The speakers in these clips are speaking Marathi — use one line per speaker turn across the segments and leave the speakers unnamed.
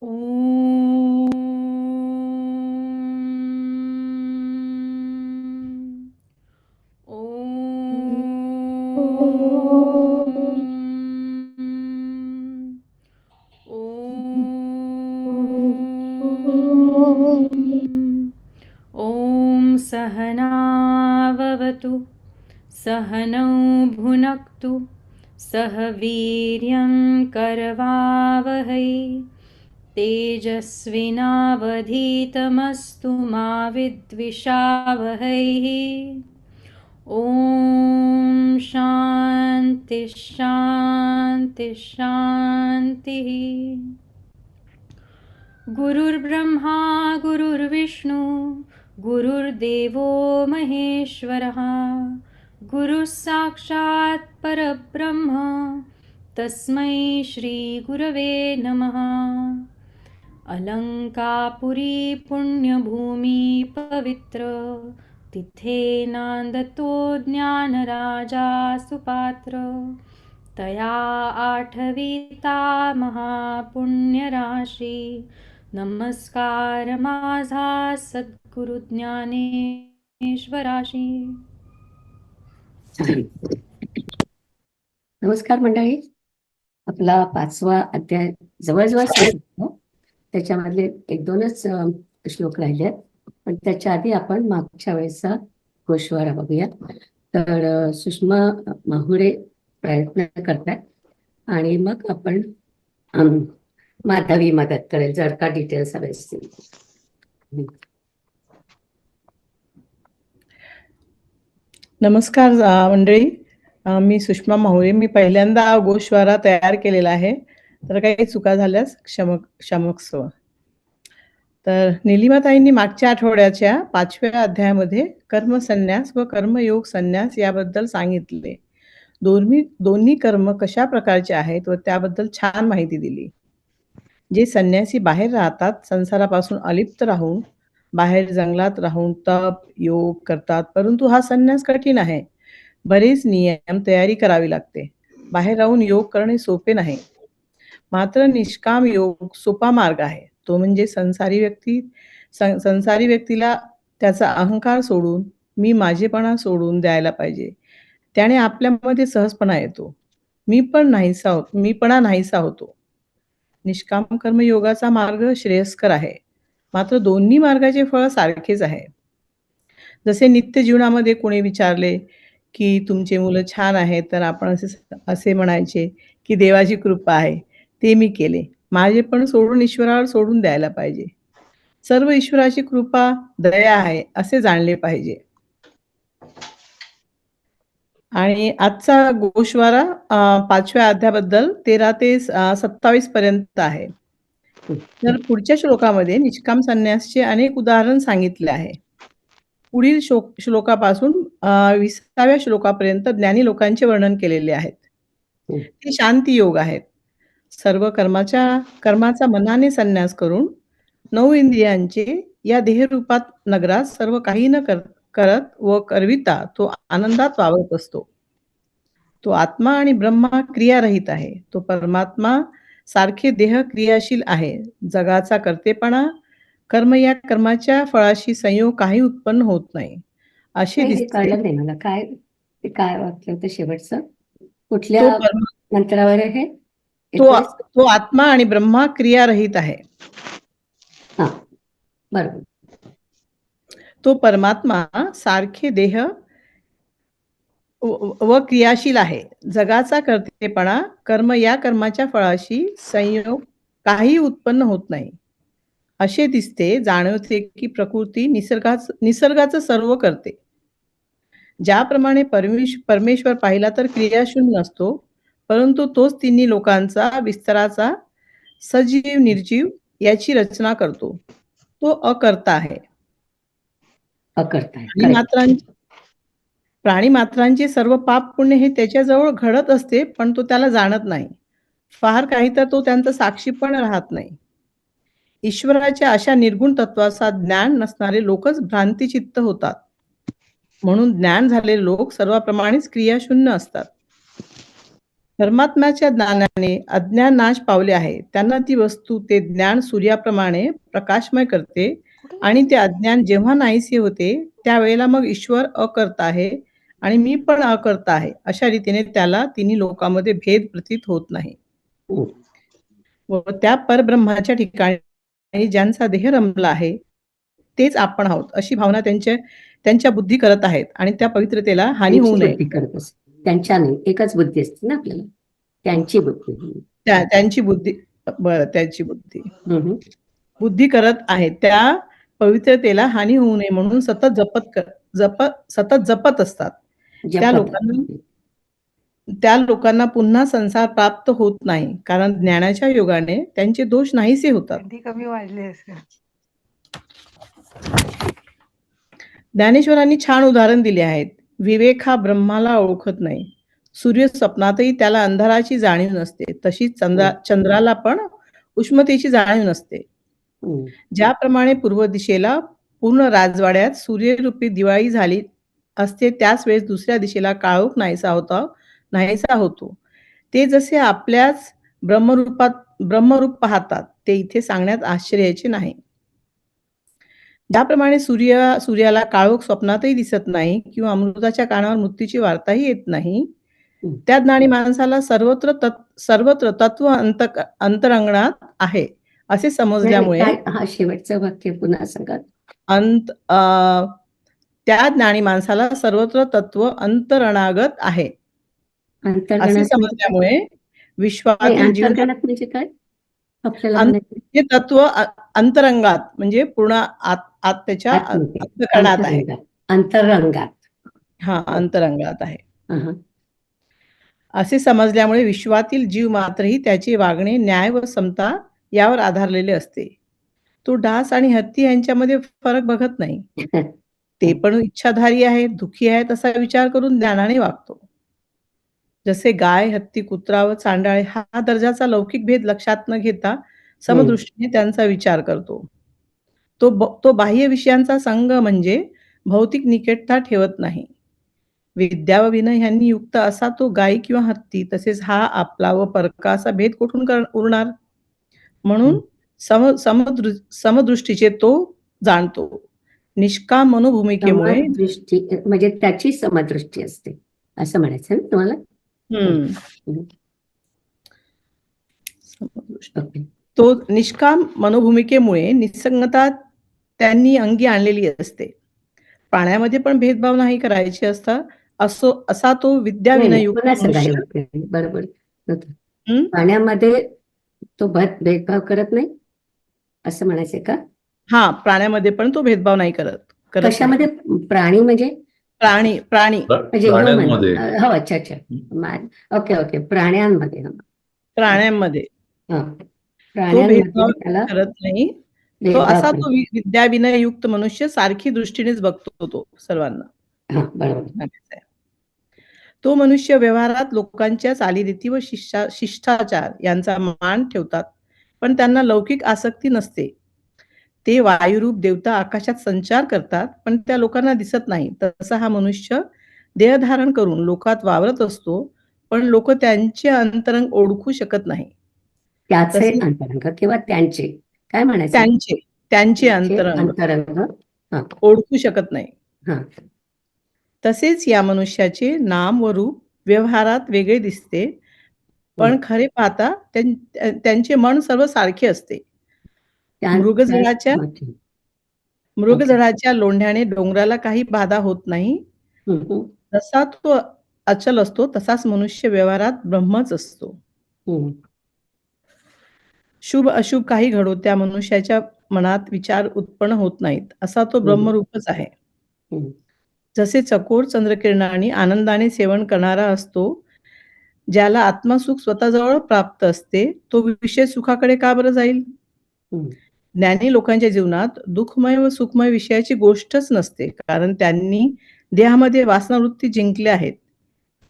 ॐ ॐ ॐ सहनाववतु सहनौ भुनक्तु सह वीर्यं करवावहै तेजस्विनावधीतमस्तु मा विद्विषावहैः ॐ शान्ति शान्ति शान्तिः। गुरुर्ब्रह्मा गुरुर्विष्णु गुरुर्देवो महेश्वरः गुरुः साक्षात् परब्रह्म तस्मै श्रीगुरवे नमः। अलंकापुरी पुण्यभूमि पवित्र तिथे नांदतो ज्ञानराजा सुपात्र तया आठविता महापुण्यराशी नमस्कार माझा सद्गुरु ज्ञानेश्वराशी।
नमस्कार मंडळी. आपला 5वा अध्याय जवळजवळ संपतो. त्याच्यामधले 1-2च श्लोक राहिले, पण त्याच्या आधी आपण मागच्या वेळेचा गोषवारा बघूया. तर सुषमा माहुडे प्रयत्न करतात आणि मग आपण माधवी मदत करेल जर का डिटेल्स हवे असतील.
नमस्कार मंडळी, मी सुषमा माहुरे. मी पहिल्यांदा गोषवारा तयार केलेला आहे, तर काही चुका झाल्यास क्षमस्व. तर निलिमाताईंनी मागच्या आठवड्याच्या 5व्या अध्यायामध्ये कर्मसन्यास व कर्मयोग संन्यास याबद्दल सांगितले. दोन्ही कर्म कशा प्रकारचे आहेत व त्याबद्दल छान माहिती दिली. जे संन्यासी बाहेर राहतात, संसारापासून अलिप्त राहून बाहेर जंगलात राहून तप योग करतात, परंतु हा संन्यास कठीण आहे. बरेच नियम तयारी करावी लागते. बाहेर राहून योग करणे सोपे नाही. मात्र निष्काम योग सोपा मार्ग आहे. तो म्हणजे संसारी व्यक्तीला त्याचा अहंकार सोडून मी माझेपणा सोडून द्यायला पाहिजे. त्याने आपल्यामध्ये सहजपणा येतो. मीपणा नाहीसा होतो. निष्काम कर्म योगाचा मार्ग श्रेयस्कर आहे. मात्र दोन्ही मार्गाचे फळ सारखेच आहे. जसे नित्य जीवनामध्ये कोणी विचारले की तुमचे मुलं छान आहेत, तर आपण असे म्हणायचे की देवाची कृपा आहे, ते मी केले. माझे पण सोडून ईश्वरावर सोडून द्यायला पाहिजे. सर्व ईश्वराची कृपा दया आहे असे जाणले पाहिजे. आणि आजचा गोषवारा 5व्या अध्यायाबद्दल 13 ते 27 पर्यंत आहे. तर पुढच्या श्लोकामध्ये निष्काम संन्यासचे अनेक उदाहरण सांगितले आहे. पुढील श्लोकापासून 20व्या श्लोकापर्यंत ज्ञानी लोकांचे वर्णन केलेले आहेत. ते शांती योग आहेत. सर्व कर्माचा मनाने संन्यास करून 9 इंद्रियांचे या देहरूपात नगरात सर्व काही न करत व करविता तो आनंदात वावरत असतो. तो आत्मा आणि ब्रह्मा क्रियारहित आहे. तो परमात्मा सारखे देह क्रियाशील आहे. जगाचा कर्तेपणा कर्म या कर्माच्या फळाशी संयोग काही उत्पन्न होत नाही असे दिसते.
कळलं नाही मला. काय वाक्य होतं शेवटचं? कुठल्या मंत्रावर आहे?
तो आत्मा आणि ब्रह्मा क्रियारहित आहे.
हा, बरोबर.
तो परमात्मा सारखे देह व क्रियाशील आहे. जगाचा कर्तेपणा कर्म या कर्माच्या फळाशी संयोग काही उत्पन्न होत नाही असे दिसते. जाणवते की प्रकृती निसर्गाचं सर्व करते. ज्याप्रमाणे परमेश्वर पाहिला तर क्रियाशून्य नसतो, परंतु तोच तिन्ही लोकांचा विस्ताराचा सजीव निर्जीव याची रचना करतो. तो अकर्ता आहे. प्राणी मात्रांचे सर्व पाप पुण्य हे त्याच्याजवळ घडत असते, पण तो त्याला जाणत नाही. फार काही तर तो त्यांचा साक्षी पण राहत नाही. ईश्वराच्या अशा निर्गुण तत्वाचा ज्ञान नसणारे लोकच भ्रांतिचित्त होतात. म्हणून ज्ञान झालेले लोक सर्वाप्रमाणेच क्रियाशून्य असतात. परमात्म्याच्या ज्ञानाने अज्ञान नाश पावले आहे. त्यांना ती वस्तू ते ज्ञान सूर्याप्रमाणे प्रकाशमय करते आणि ते अज्ञान जेव्हा नाहीसे होते, त्यावेळेला मग ईश्वर अकर्ता आहे आणि मी पण अकर्ता आहे. अशा रीतीने त्याला तिन्ही लोकांमध्ये भेद प्रतीत होत नाही.
हं.
व त्या परब्रह्माच्या ठिकाणी ज्यांचा देह रमला आहे, तेच आपण आहोत, अशी भावना त्यांच्या बुद्धी करत आहेत आणि त्या पवित्रतेला हानी
त्यांची
होऊ नये.
बुद्धी करत असते, त्यांच्या नाही. एकच बुद्धी असते ना आपल्याला, त्यांची बुद्धी.
त्यांची बुद्धी बरं, त्यांची बुद्धी.
हं, हं.
बुद्धी करत आहेत. त्या पवित्रतेला हानी होऊ नये म्हणून सतत जपत असतात. त्या
जपत.
लोकांना त्या लोकांना पुन्हा संसार प्राप्त होत नाही. कारण ज्ञानाच्या योगाने त्यांचे दोष नाहीसे होतात.
थंडी कमी वाढली असेल.
ज्ञानेश्वरांनी छान उदाहरण दिले आहेत. विवेक हा ब्रह्माला ओळखत नाही. सूर्य स्वप्नातही त्याला अंधाराची जाणीव नसते. तशीच चंद्राला पण उष्णतेची जाणीव नसते.
हं.
ज्याप्रमाणे पूर्व दिशेला पूर्ण राजवाड्यात सूर्यरूपी दिवाळी झाली असते, त्याच वेळेस दुसऱ्या दिशेला काळोख नाहीसा होतो. ते जसे आपल्याच ब्रह्मरूप पाहतात, ते इथे सांगण्यात आश्चर्याचे नाही. ज्याप्रमाणे सूर्याला काळोख स्वप्नातही दिसत नाही किंवा अमृताच्या कानावर मृत्यूची वार्ताही येत नाही,
हं.
त्या ज्ञानी माणसाला सर्वत्र तत्व अंतरंगणात आहे, असे
नाही,
समजल्यामुळे
काय हा शेवटचं वाक्य पुन्हा सांगा.
अंत अ, त्या ज्ञानी माणसाला सर्वत्र तत्व अंतरणागत आहे, असे
अंतर्गणात म्हणजे काय?
समजल्यामुळे
नाही,
विश्वातील जीवन
अंतर्गणात म्हणजे काय आपल्याला म्हणायचं?
हे तत्व अंतरंगात म्हणजे पूर्ण आत त्याच्या
आतमध्ये,
अंतःकरणात आहे.
अंतरंगात, अंतरंगात.
हां,
हो.
अंतरंगात आहे.
हं, हं.
असे समजल्यामुळे विश्वातील जीव मात्रही त्याचे वागणे न्याय व समता यावर आधारलेले असते. तो डास आणि हत्ती यांच्यामध्ये फरक बघत नाही. ते पण इच्छाधारी आहेत, दुःखी आहेत असा विचार करून ज्ञानाने वागतो. जसे गाय, हत्ती, कुत्रा व चांडाळे हा दर्जाचा लौकिक भेद लक्षात न घेता समदृष्टीने त्यांचा विचार करतो. तो बाह्य विषयांचा संग म्हणजे भौतिक निकटता ठेवत नाही. विद्या व विनय ह्यांनी युक्त असा तो गायी किंवा हत्ती तसेच हा आपला व परका असा भेद कुठून उरणार? म्हणून समदृष्टीचे तो जाणतो. निष्काम मनोभूमिकेमुळे
समदृष्टी म्हणजे त्याची समदृष्टी असते, असं म्हणायचं ना तुम्हाला?
हं.
हं.
समदृष्टी.
ओके.
तो निष्काम मनोभूमिकेमुळे निसंगता त्यांनी अंगी आणलेली असते. प्राण्यामध्ये पण भेदभाव नाही करायचे असता असा तो विद्या
नाही, नाही,
विनययुक्त
पुन्हा सांगा हे
मनुष्य.
वाक्य. बरोबर नव्हतं.
हं?
पाण्यामध्ये तो भेदभाव करत नाही, असं म्हणायचंय का?
हां, प्राण्यामध्ये पण तो भेदभाव नाही करत नाही.
कशामध्ये? प्राणी म्हणजे
प्राणी
म्हणजे ह्युमन.
प्राण्यांमध्ये.
हो, अच्छा. ओके, प्राण्यांमध्ये.
प्राण्यांमध्ये
हां,
तो
प्राण्यांमध्ये
भेदभाव
त्याला
करत नाही.
भेदभाव
असा
करत.
तो विद्या विनययुक्त मनुष्य सारखी दृष्टीनेच बघतो तो सर्वांना.
हां, बरोबर.
म्हणायचं आहे. तो मनुष्य व्यवहारात लोकांच्या चालीरीती व शिष्टाचार यांचा मान ठेवतात, पण त्यांना लौकिक आसक्ती नसते. ते वायुरूप देवता आकाशात संचार करतात, पण त्या लोकांना दिसत नाही. तसा हा मनुष्य देहधारण करून लोकात वावरत असतो, पण लोक त्यांचे अंतरंग ओळखू शकत नाही.
त्याचे
तसे
अंतरंग किंवा त्यांचे काय म्हणायचं?
त्यांचे
त्यांचे
अंतरंग
अंतरंग. हां,
ओळखू शकत नाही.
हां.
तसेच या मनुष्याचे नाम व रूप व्यवहारात वेगळे दिसते,
हं.
पण खरे पाहता त्यांचे मन सर्व सारखे असते. मृगजळाच्या
ओके.
मृगजळाच्या लोंढ्याने डोंगराला काही बाधा होत नाही.
हं, हं.
जसा तो अचल असतो, तसाच मनुष्य व्यवहारात ब्रह्मच असतो.
हं.
शुभ अशुभ काही घडो त्या मनुष्याच्या मनात विचार उत्पन्न होत नाहीत. असा तो ब्रह्मरूपच आहे.
हं.
जसे चकोर चंद्रकिरणांनी आनंदाने सेवन करणारा असतो, ज्याला आत्मसुख स्वतःजवळ प्राप्त असते, तो विषय सुखाकडे का बरं जाईल?
हं.
ज्ञानी लोकांच्या जीवनात दुःखमय व सुखमय विषयाची गोष्टच नसते. कारण त्यांनी देहामध्ये वासनावृत्ती जिंकल्या आहेत.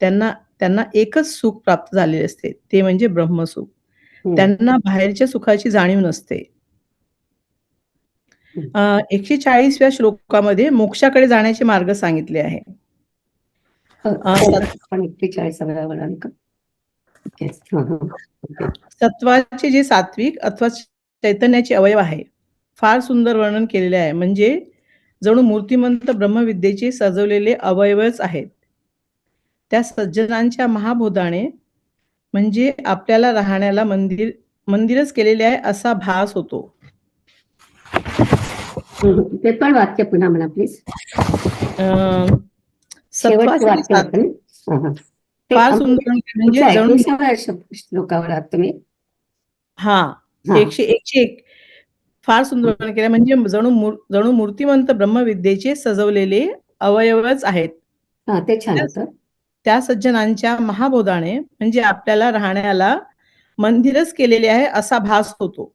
त्यांना त्यांना एकच सुख प्राप्त झालेले असते, ते म्हणजे ब्रह्मसुख.
हं.
त्यांना बाहेरच्या सुखाची जाणीव नसते.
हं.
140व्या श्लोकामध्ये मोक्षाकडे जाण्याचे मार्ग सांगितले आहे.
हो,
अ, सत
आपण 41 म्हणाल का? येस. ओके.
सत्वाचे जे सात्विक अथवा चैतन्याचे अवयव आहे, फार सुंदर वर्णन केलेले आहे. म्हणजे जणू मूर्तिमंत ब्रह्मविद्येचे सजवलेले अवयवच आहेत. त्या सज्जनांच्या महाबोधाने म्हणजे आपल्याला राहण्याला मंदिरच केलेले आहे असा भास होतो.
ते पण वाक्य पुन्हा म्हणा प्लीज.
अ,
शेवटचं
सत्वाचे
वाक्य होतं ना? हा. ते
फार सुंदर म्हणजे
कुठल्या
जणू
21व्या श्लोकावर आहात तुम्ही?
हां,
हा.
101 फार सुंदर वर्णन केलं म्हणजे जणू मूर्तिमंत ब्रह्मविद्येचे सजवलेले अवयवच आहेत.
हा, ते छान
त्या
होतं.
त्या सज्जनांच्या महाबोधाने म्हणजे आपल्याला राहण्याला मंदिरच केलेले आहे असा भास होतो.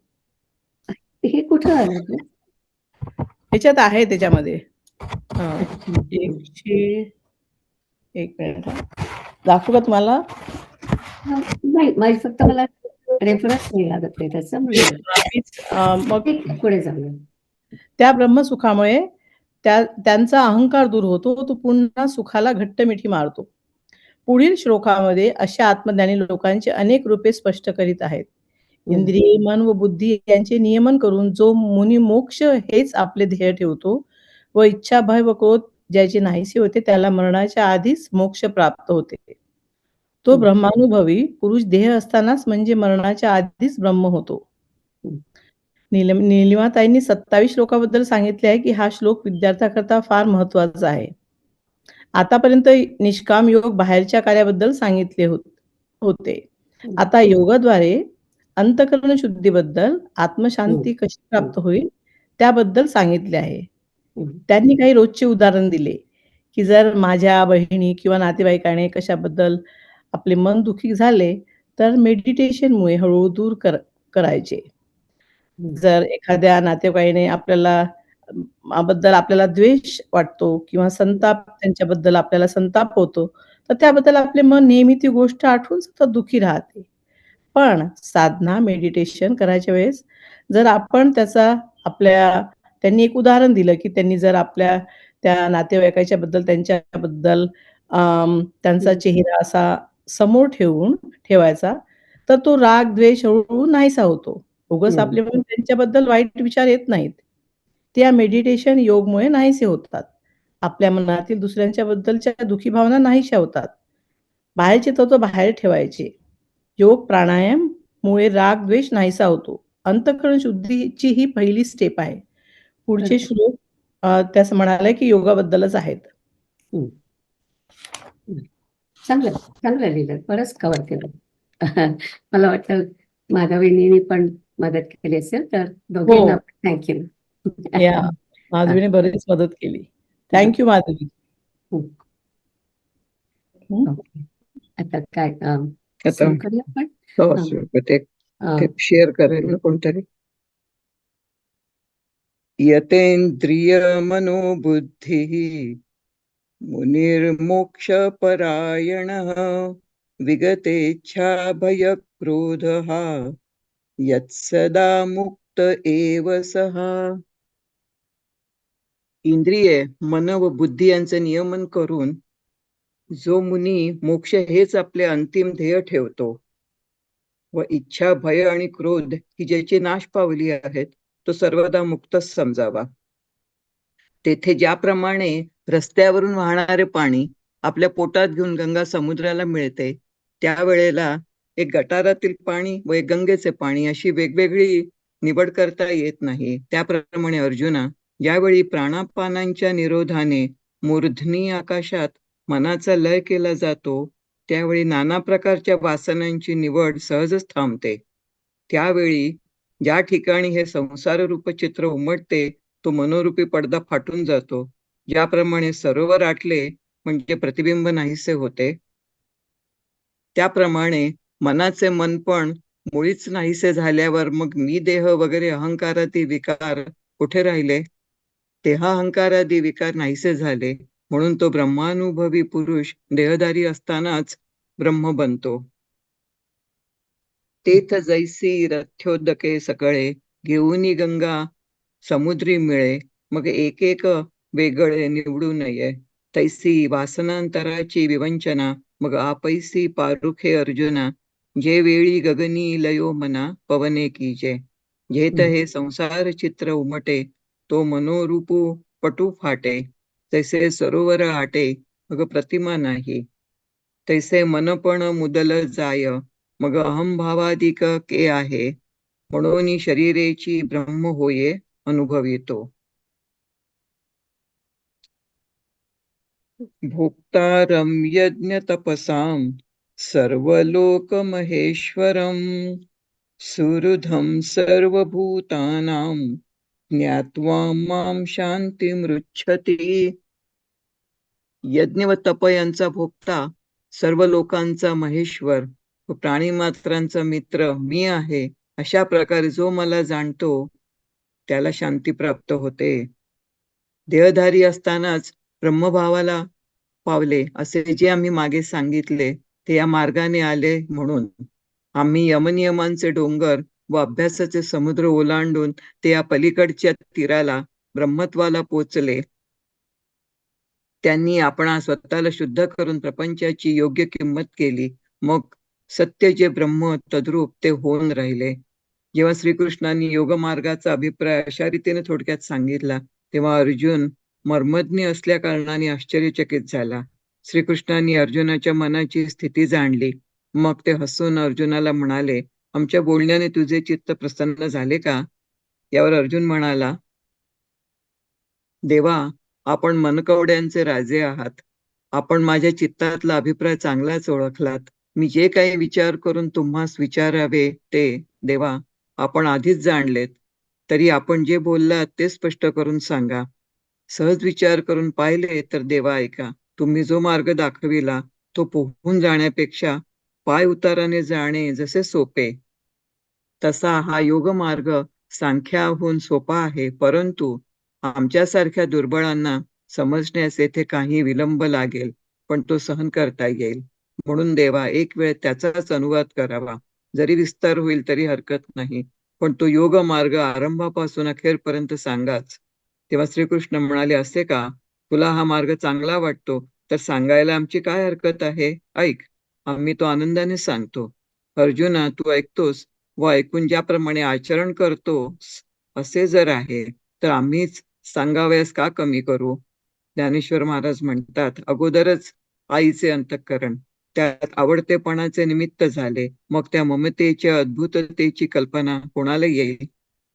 हे कुठं आलं आपलं?
ह्याच्यात आहे त्याच्यामध्ये. हां,
अच्छा.
101 मिनिट हां. दाखवू का तुम्हाला?
नाही, फक्त मला रेफरन्स नाही लागत नाही त्याचा, म्हणून.
मग
ठीक आहे, पुढे जाऊया.
त्या ब्रह्मसुखामुळे त्यांचा अहंकार दूर होतो. तो पुन्हा सुखाला घट्ट मिठी मारतो. पुढील श्लोकामध्ये अशा आत्मज्ञानी लोकांची अनेक रूपे स्पष्ट करीत आहेत. इंद्रिये, मन व बुद्धी यांचे नियमन करून जो मुनी मोक्ष हेच आपले ध्येय ठेवतो व इच्छा, भय व क्रोध ज्याचे नाहीसे होते त्याला मरणाच्या आधीच मोक्ष प्राप्त होते. तो ब्रह्मानुभवी पुरुष देह असतानाच म्हणजे मरणाच्या आधीच ब्रह्म होतो. नीलिमाताईंनी 27 श्लोकाबद्दल सांगितले आहे, की हा श्लोक विद्यार्थ्याकरता फार महत्त्वाचा आहे. आतापर्यंत निष्काम योग बाहेरच्या कार्याबद्दल सांगितले होते. आता योगाद्वारे अंतःकरण शुद्धीबद्दल आत्मशांती कशी प्राप्त होईल त्याबद्दल सांगितले आहे. त्यांनी काही रोजचे उदाहरण दिले, की जर माझ्या बहिणी किंवा नातेवाईकाने कशाबद्दल आपले मन दुःखी झाले, तर मेडिटेशनमुळे हळू दूर करायचे. जर एखाद्या नातेवाईकाने बद्दल आपल्याला द्वेष वाटतो किंवा संताप त्यांच्याबद्दल आपल्याला संताप होतो, तर त्याबद्दल आपले मन नेहमी ती गोष्ट आठवून सतत दुःखी राहते. पण साधना, मेडिटेशन करायच्या वेळेस जर आपण त्यांनी एक उदाहरण दिलं, की त्यांनी जर आपल्या त्या नातेवाईकाच्या बद्दल त्यांच्याबद्दल त्यांचा चेहरा असा समोर ठेवायचा, तर तो राग, द्वेष हळू नाहीसा होतो. उगाच आपले मन त्यांच्याबद्दल वाईट विचार येत नाहीत. त्या मेडिटेशन योगमुळे नाहीसे होतात. आपल्या मनातील दुसऱ्यांच्या बद्दलच्या दुःखी भावना नाहीशा होतात. बाहेरचे तत्व बाहेर ठेवायचे. योग प्राणायाममुळे राग, द्वेष नाहीसा होतो. अंतःकरण शुद्धीची ही पहिली स्टेप आहे. पुढचे श्लोक त्या म्हणाल्या, की योगाबद्दलच आहेत.
चांगलं चांगलं लिहिलं, बरंच कव्हर केलं. मला वाटतं माधवीने पण मदत केली असेल, तर दोघींना थँक्यू.
या माधवीने बरीच मदत केली. Thank you Madhavi.
आता काय
आता
करूया आपण?
ते शेअर करेल ना कोणतरी. यतेंद्रिय मनोबुद्धी मुनिर्मोक्षपरायणः विगतेच्छा भयक्रोधः यत्सदा मुक्त एव सः. इंद्रिये, मन व बुद्धी यांचे नियमन करून जो मुनी मोक्ष हेच आपले अंतिम ध्येय ठेवतो व इच्छा, भय आणि क्रोध ही ज्याची नाश पावली आहेत, तो सर्वदा मुक्तच समजावा. तेथे ज्याप्रमाणे रस्त्यावरून वाहणारे पाणी आपल्या पोटात घेऊन गंगा समुद्राला मिळते, त्यावेळेला एक गटारातील पाणी व एक गंगेचे पाणी अशी वेगवेगळी निवड करता येत नाही. त्याप्रमाणे अर्जुना, ज्यावेळी प्राणापानांच्या निरोधाने मूर्धनी आकाशात मनाचा लय केला जातो, त्यावेळी नाना प्रकारच्या वासनांची निवड सहजच थांबते. त्यावेळी ज्या ठिकाणी हे संसाररूप चित्र उमटते, तो मनोरूपी पडदा फाटून जातो. ज्याप्रमाणे सरोवर आटले म्हणजे प्रतिबिंब नाहीसे होते, त्याप्रमाणे मनाचे मन पण मुळीच नाहीसे झाल्यावर मग मी देह वगैरे अहंकारादी विकार कुठे राहिले? देहाहंकारादी विकार नाहीसे झाले म्हणून तो ब्रह्मानुभवी पुरुष देहधारी असतानाच ब्रह्म बनतो. तेथ जैसी रथ्योदके सकळे घेऊनी गंगा समुद्री मिळे, मग एक एक वेगळे निवडू नये. तैसी वासनांतराची विवंचना, मग आपैसी पारुखे अर्जुना. जे वेळी गगनी लयो मना पवने कीजे. जेत हे संसार चित्र उमटे, तो मनोरूपू पटू फाटे. तैसे सरोवर आटे, मग प्रतिमा नाही. तैसे मनपण मुदल जाय, मग अहंभावादिक के आहे. म्हणून शरीरेची ब्रह्म होये अनुभवितो. भोक्तारं यज्ञतपसां सर्वलोकमहेश्वरं सुहृदं सर्वभूतानां ज्ञात्वा मां शांतिमृच्छति. यज्ञ व तप यांचा भोक्ता, सर्व लोकांचा महेश्वर व प्राणीमात्रांचा मित्र मी आहे, अशा प्रकारे जो मला जाणतो त्याला शांती प्राप्त होते. देहधारी असतानाच ब्रह्मभावाला पावले असे जे आम्ही मागे सांगितले ते या मार्गाने आले म्हणून आम्ही यमनियमांचे डोंगर व अभ्यासाचे समुद्र ओलांडून ते या पलीकडच्या तीराला ब्रह्मत्वाला पोचले. त्यांनी आपणा स्वतःला शुद्ध करून प्रपंचाची योग्य किंमत केली. मग सत्य जे ब्रह्म तद्रूप ते होऊन राहिले. जेव्हा श्रीकृष्णांनी योगमार्गाचा अभिप्राय अशा रीतीने थोडक्यात सांगितला तेव्हा अर्जुन मर्मज्ञ असल्या कारणाने आश्चर्यचकित झाला. श्रीकृष्णांनी अर्जुनाच्या मनाची स्थिती जाणली. मग ते हसून अर्जुनाला म्हणाले, आमच्या बोलण्याने तुझे चित्त प्रसन्न झाले का? यावर अर्जुन म्हणाला, देवा, आपण मनकवड्यांचे राजे आहात. आपण माझ्या चित्तातला अभिप्राय चांगलाच ओळखलात. मी जे काही विचार करून तुम्हास विचारावे ते देवा आपण आधीच जाणलेत. तरी आपण जे बोललात ते स्पष्ट करून सांगा. सहज विचार करून पाहिले तर देवा ऐका. तुम्ही जो मार्ग दाखविला तो पोहून जाण्यापेक्षा पाय उताराने जाणे जसे सोपे, तसा हा योग मार्ग सांख्याहून सोपा आहे. परंतु आमच्यासारख्या दुर्बळांना समजण्यास येथे काही विलंब लागेल, पण तो सहन करता येईल. म्हणून देवा एक वेळ त्याचाच अनुवाद करावा. जरी विस्तार होईल तरी हरकत नाही, पण तो योग मार्ग आरंभापासून अखेरपर्यंत सांगाच. तेव्हा श्रीकृष्ण म्हणाले, असे का? तुला हा मार्ग चांगला वाटतो तर सांगायला आमची काय हरकत आहे? ऐक, आम्ही तो आनंदाने सांगतो. अर्जुना, तू ऐकतोस व ऐकून ज्याप्रमाणे आचरण करतोस असे जर आहे तर आम्हीच सांगावयास का कमी करू? ज्ञानेश्वर महाराज म्हणतात, अगोदरच आईचे अंतःकरण त्यात आवडतेपणाचे निमित्त झाले, मग त्या ममतेच्या अद्भुततेची कल्पना कोणाला येईल?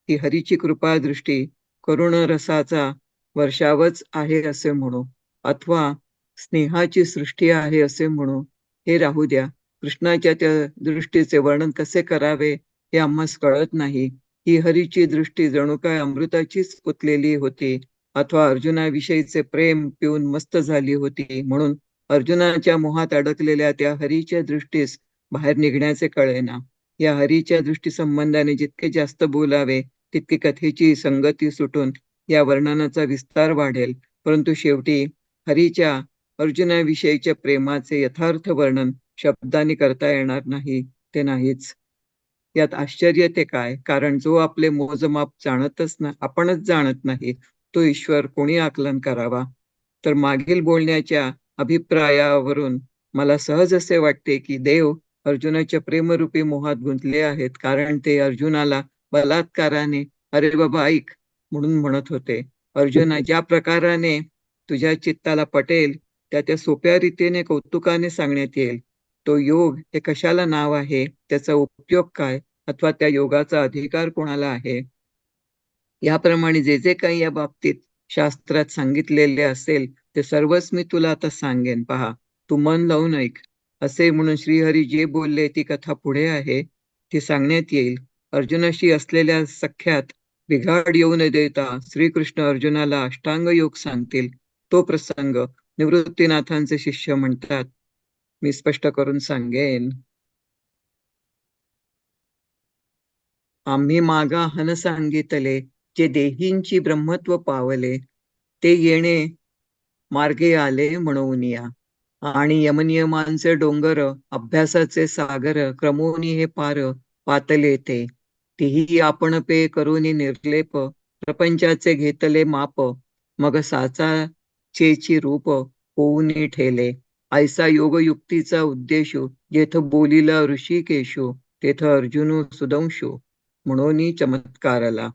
ही हरीची कृपा दृष्टी करुण रसाचा वर्षावच आहे असे म्हणू, अथवा स्नेहाची सृष्टी आहे असे म्हणू, हे राहू द्या. कृष्णाच्या त्या दृष्टीचे वर्णन कसे करावे हे आम्हास कळत नाही. ही हरीची दृष्टी जणू काय अमृताचीच पुतलेली होती, अथवा अर्जुनाविषयीचे प्रेम पिऊन मस्त झाली होती. म्हणून अर्जुनाच्या मोहात अडकलेल्या त्या हरीच्या दृष्टीस बाहेर निघण्याचे कळेना. या हरीच्या दृष्टी संबंधाने जितके जास्त बोलावे तितकी कथेची संगती सुटून या वर्णनाचा विस्तार वाढेल. परंतु शेवटी हरीच्या अर्जुनाविषयीच्या प्रेमाचे यथार्थ वर्णन शब्दांनी करता येणार नाही, ते नाहीच. यात आश्चर्य ते काय? कारण जो आपले मोजमाप जाणतच ना आपणच जाणत नाही तो ईश्वर कोणी आकलन करावा? तर मागील बोलण्याच्या अभिप्रायावरून मला सहज असे वाटते की देव अर्जुनाच्या प्रेमरूपी मोहात गुंतले आहेत, कारण ते अर्जुनाला बलात्काराने अरे बाबा ऐक म्हणून म्हणत होते. अर्जुना, ज्या प्रकाराने तुझ्या चित्ताला पटेल त्या सोप्या रीतीने कौतुकाने सांगण्यात येईल. तो योग हे कशाला नाव आहे, त्याचा उपयोग काय, अथवा त्या योगाचा अधिकार कोणाला आहे? याप्रमाणे जे जे काही या बाबतीत शास्त्रात सांगितलेले असेल ते सर्वच मी तुला आता सांगेन. पहा, तू मन लावून ऐक. असे म्हणून श्रीहरी जे बोलले ती कथा पुढे आहे, ती सांगण्यात येईल. अर्जुनाशी असलेल्या सख्यात बिघाड येऊ न देता श्रीकृष्ण अर्जुनाला अष्टांग योग सांगतील. तो प्रसंग निवृत्तीनाथांचे शिष्य म्हणतात, मी स्पष्ट करून सांगेन. आम्ही मागा हन सांगितले, जे देहींची ब्रह्मत्व पावले, ते येणे मार्गे आले म्हणून या. आणि यमनियमांचे डोंगर अभ्यासाचे सागर क्रमोनी हे पार पातले ते. तीही आपण पे करून निर्लेप प्रपंचाचे घेतले माप. मग साचाचेची रूप होऊन ठेले. ऐसा योगयुक्तीचा उद्देश जेथ बोलिला ऋषिकेशो तेथ अर्जुनो सुदंशो म्हणून चमत्कारला.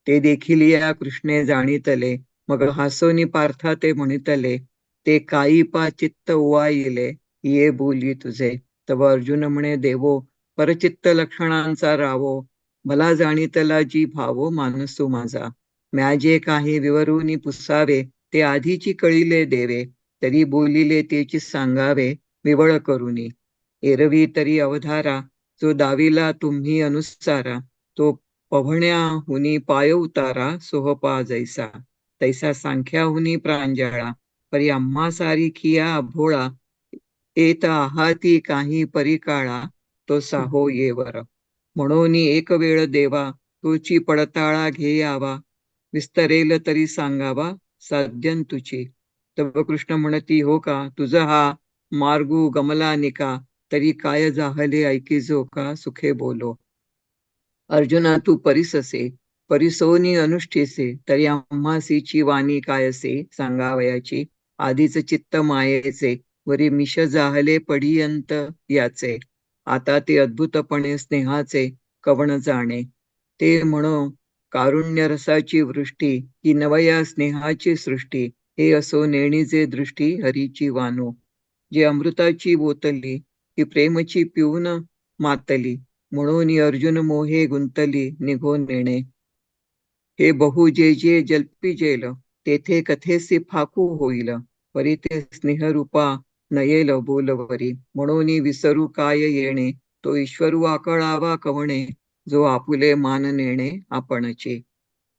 ते देखील या कृष्णे जाणीतले, मग हासोनी पार्था ते म्हणितले, ते काही पा चित्त उवाईले, ये बोली तुझे. तव अर्जुन म्हणे, देवो परचित्त लक्षणांचा रावो, मला जाणीतला जी भावो मानसो माझा. म्या जे काही विवरूनी पुसावे, ते आधीची कळिले देवे, तरी बोलिले तेची सांगावे विवळ करुनी. एरवी तरी अवधारा, जो दाविला तुम्ही अनुसारा, तो पवण्याहुनी पाय उतारा, सोहपा जैसा. तैसा सांख्याहुनी प्रांजळा, परी आम्हा सारिखिया भोळा. येत आहाती काही परिकाळा, तो साहो येवर. म्हणून एक वेळ देवा, तुची पडताळा घेयावा, विस्तरेल तरी सांगावा साध्यंतुची. तव कृष्ण म्हणती, हो का तुझ हा मार्गू गमला निका, तरी काय जाहले ऐकिजो का सुखे बोलो. अर्जुना तू परिससे, परिसोनी अनुष्ठीसे, तरी आम्हासीची वाणी कायसे सांगावयाची. आधीच चित्त मायेचे, वरी मिश जाहले पडियंत याचे. आता ते अद्भुतपणे स्नेहाचे कवण जाणे. ते म्हणो कारुण्य रसाची वृष्टी, ही नवया स्नेहाची सृष्टी. हे असो नेणीचे दृष्टी हरीची वानो. जे अमृताची बोतली, ही प्रेमची पिऊन मातली. म्हणून अर्जुन मोहे गुंतली निघो नेणे. हे बहु जे जे जल्पी जेल, तेथे कथेसी फाकू होईल. परी ते स्नेहरूपा नयेल बोलवरी. म्हणून विसरू काय येणे, तो ईश्वरू आकळावा कवणे. जो आपुले मान नेणे आपणचे.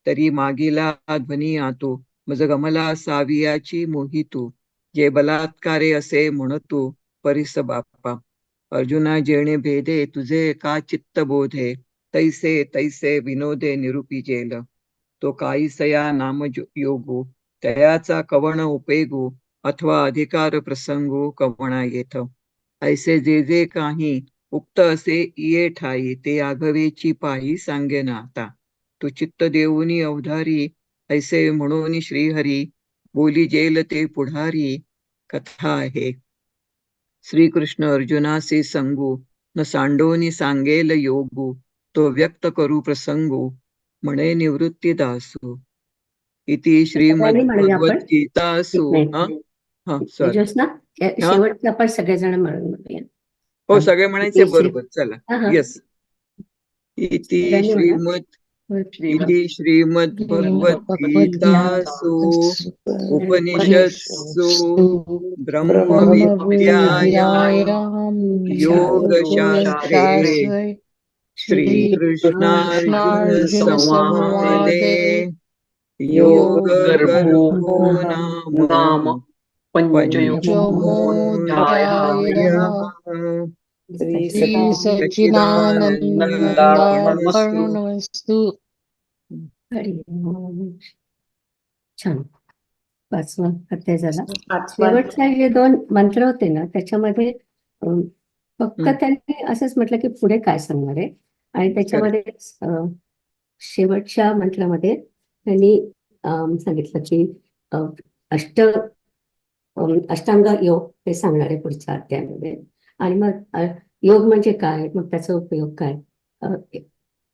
तरी मागिला ध्वनी आतू, मज गमला सावियाची मोहितू. जे बलात्कारे असे म्हणतू परिस बाप्पा. अर्जुना जेणे भेदे तुझे का चित्त बोधे, तैसे तैसे विनोदे निरूपिजेल. तो काईसया नाम योगू, तयाचा कवण उपेगू, अथवा अधिकार प्रसंगू कवणा येथ. ऐसे जे जे काही उक्त असे ये ठाई, ते आघवेची पायी सांगे ना आता. तू चित्त देऊनी अवधारी, ऐसे म्हणून श्रीहरी, बोली जेल ते पुढारी. कथा आहे. श्रीकृष्ण अर्जुनासी संगू, न सांडोनी सांगेल योगू. तो व्यक्त करू प्रसंगू, म्हणे निवृत्ती दासू. इति श्रीमद
सगळ्यांनी म्हणूया आपण.
भगवद्गीतासु.
एक
हा
मिनिट.
हा सॉरी.
तेजस ना,
हा
शेवटचं आपण सगळेजण मिळून म्हणूया.
हो,
हा.
सगळे म्हणायचे
इति श्री-
बरोबर. चला.
हा, हा.
येस. इति
सगळ्यांनी म्हणा.
श्रीमद भगवद्गीतासु उपनिषत्सु ब्रह्मविद्यायां योगशास्त्रे श्रीकृष्णार्जुन संवादे योगगर्भो नाम पंचमोऽध्यायः.
श्री
सच्चिदानंदार्पणमस्तु.
हरी ओम. छान. 5वा अध्याय झाला. शेवटचे जे 2 मंत्र होते ना, त्याच्यामध्ये फक्त त्यांनी असंच म्हटलं की पुढे काय सांगणार आहे. आणि त्याच्यामध्ये शेवटच्या मंत्रामध्ये त्यांनी सांगितलं की अष्टांग योग ते सांगणार आहे पुढच्या अध्यायामध्ये. आणि मग योग म्हणजे काय, मग त्याचा उपयोग काय.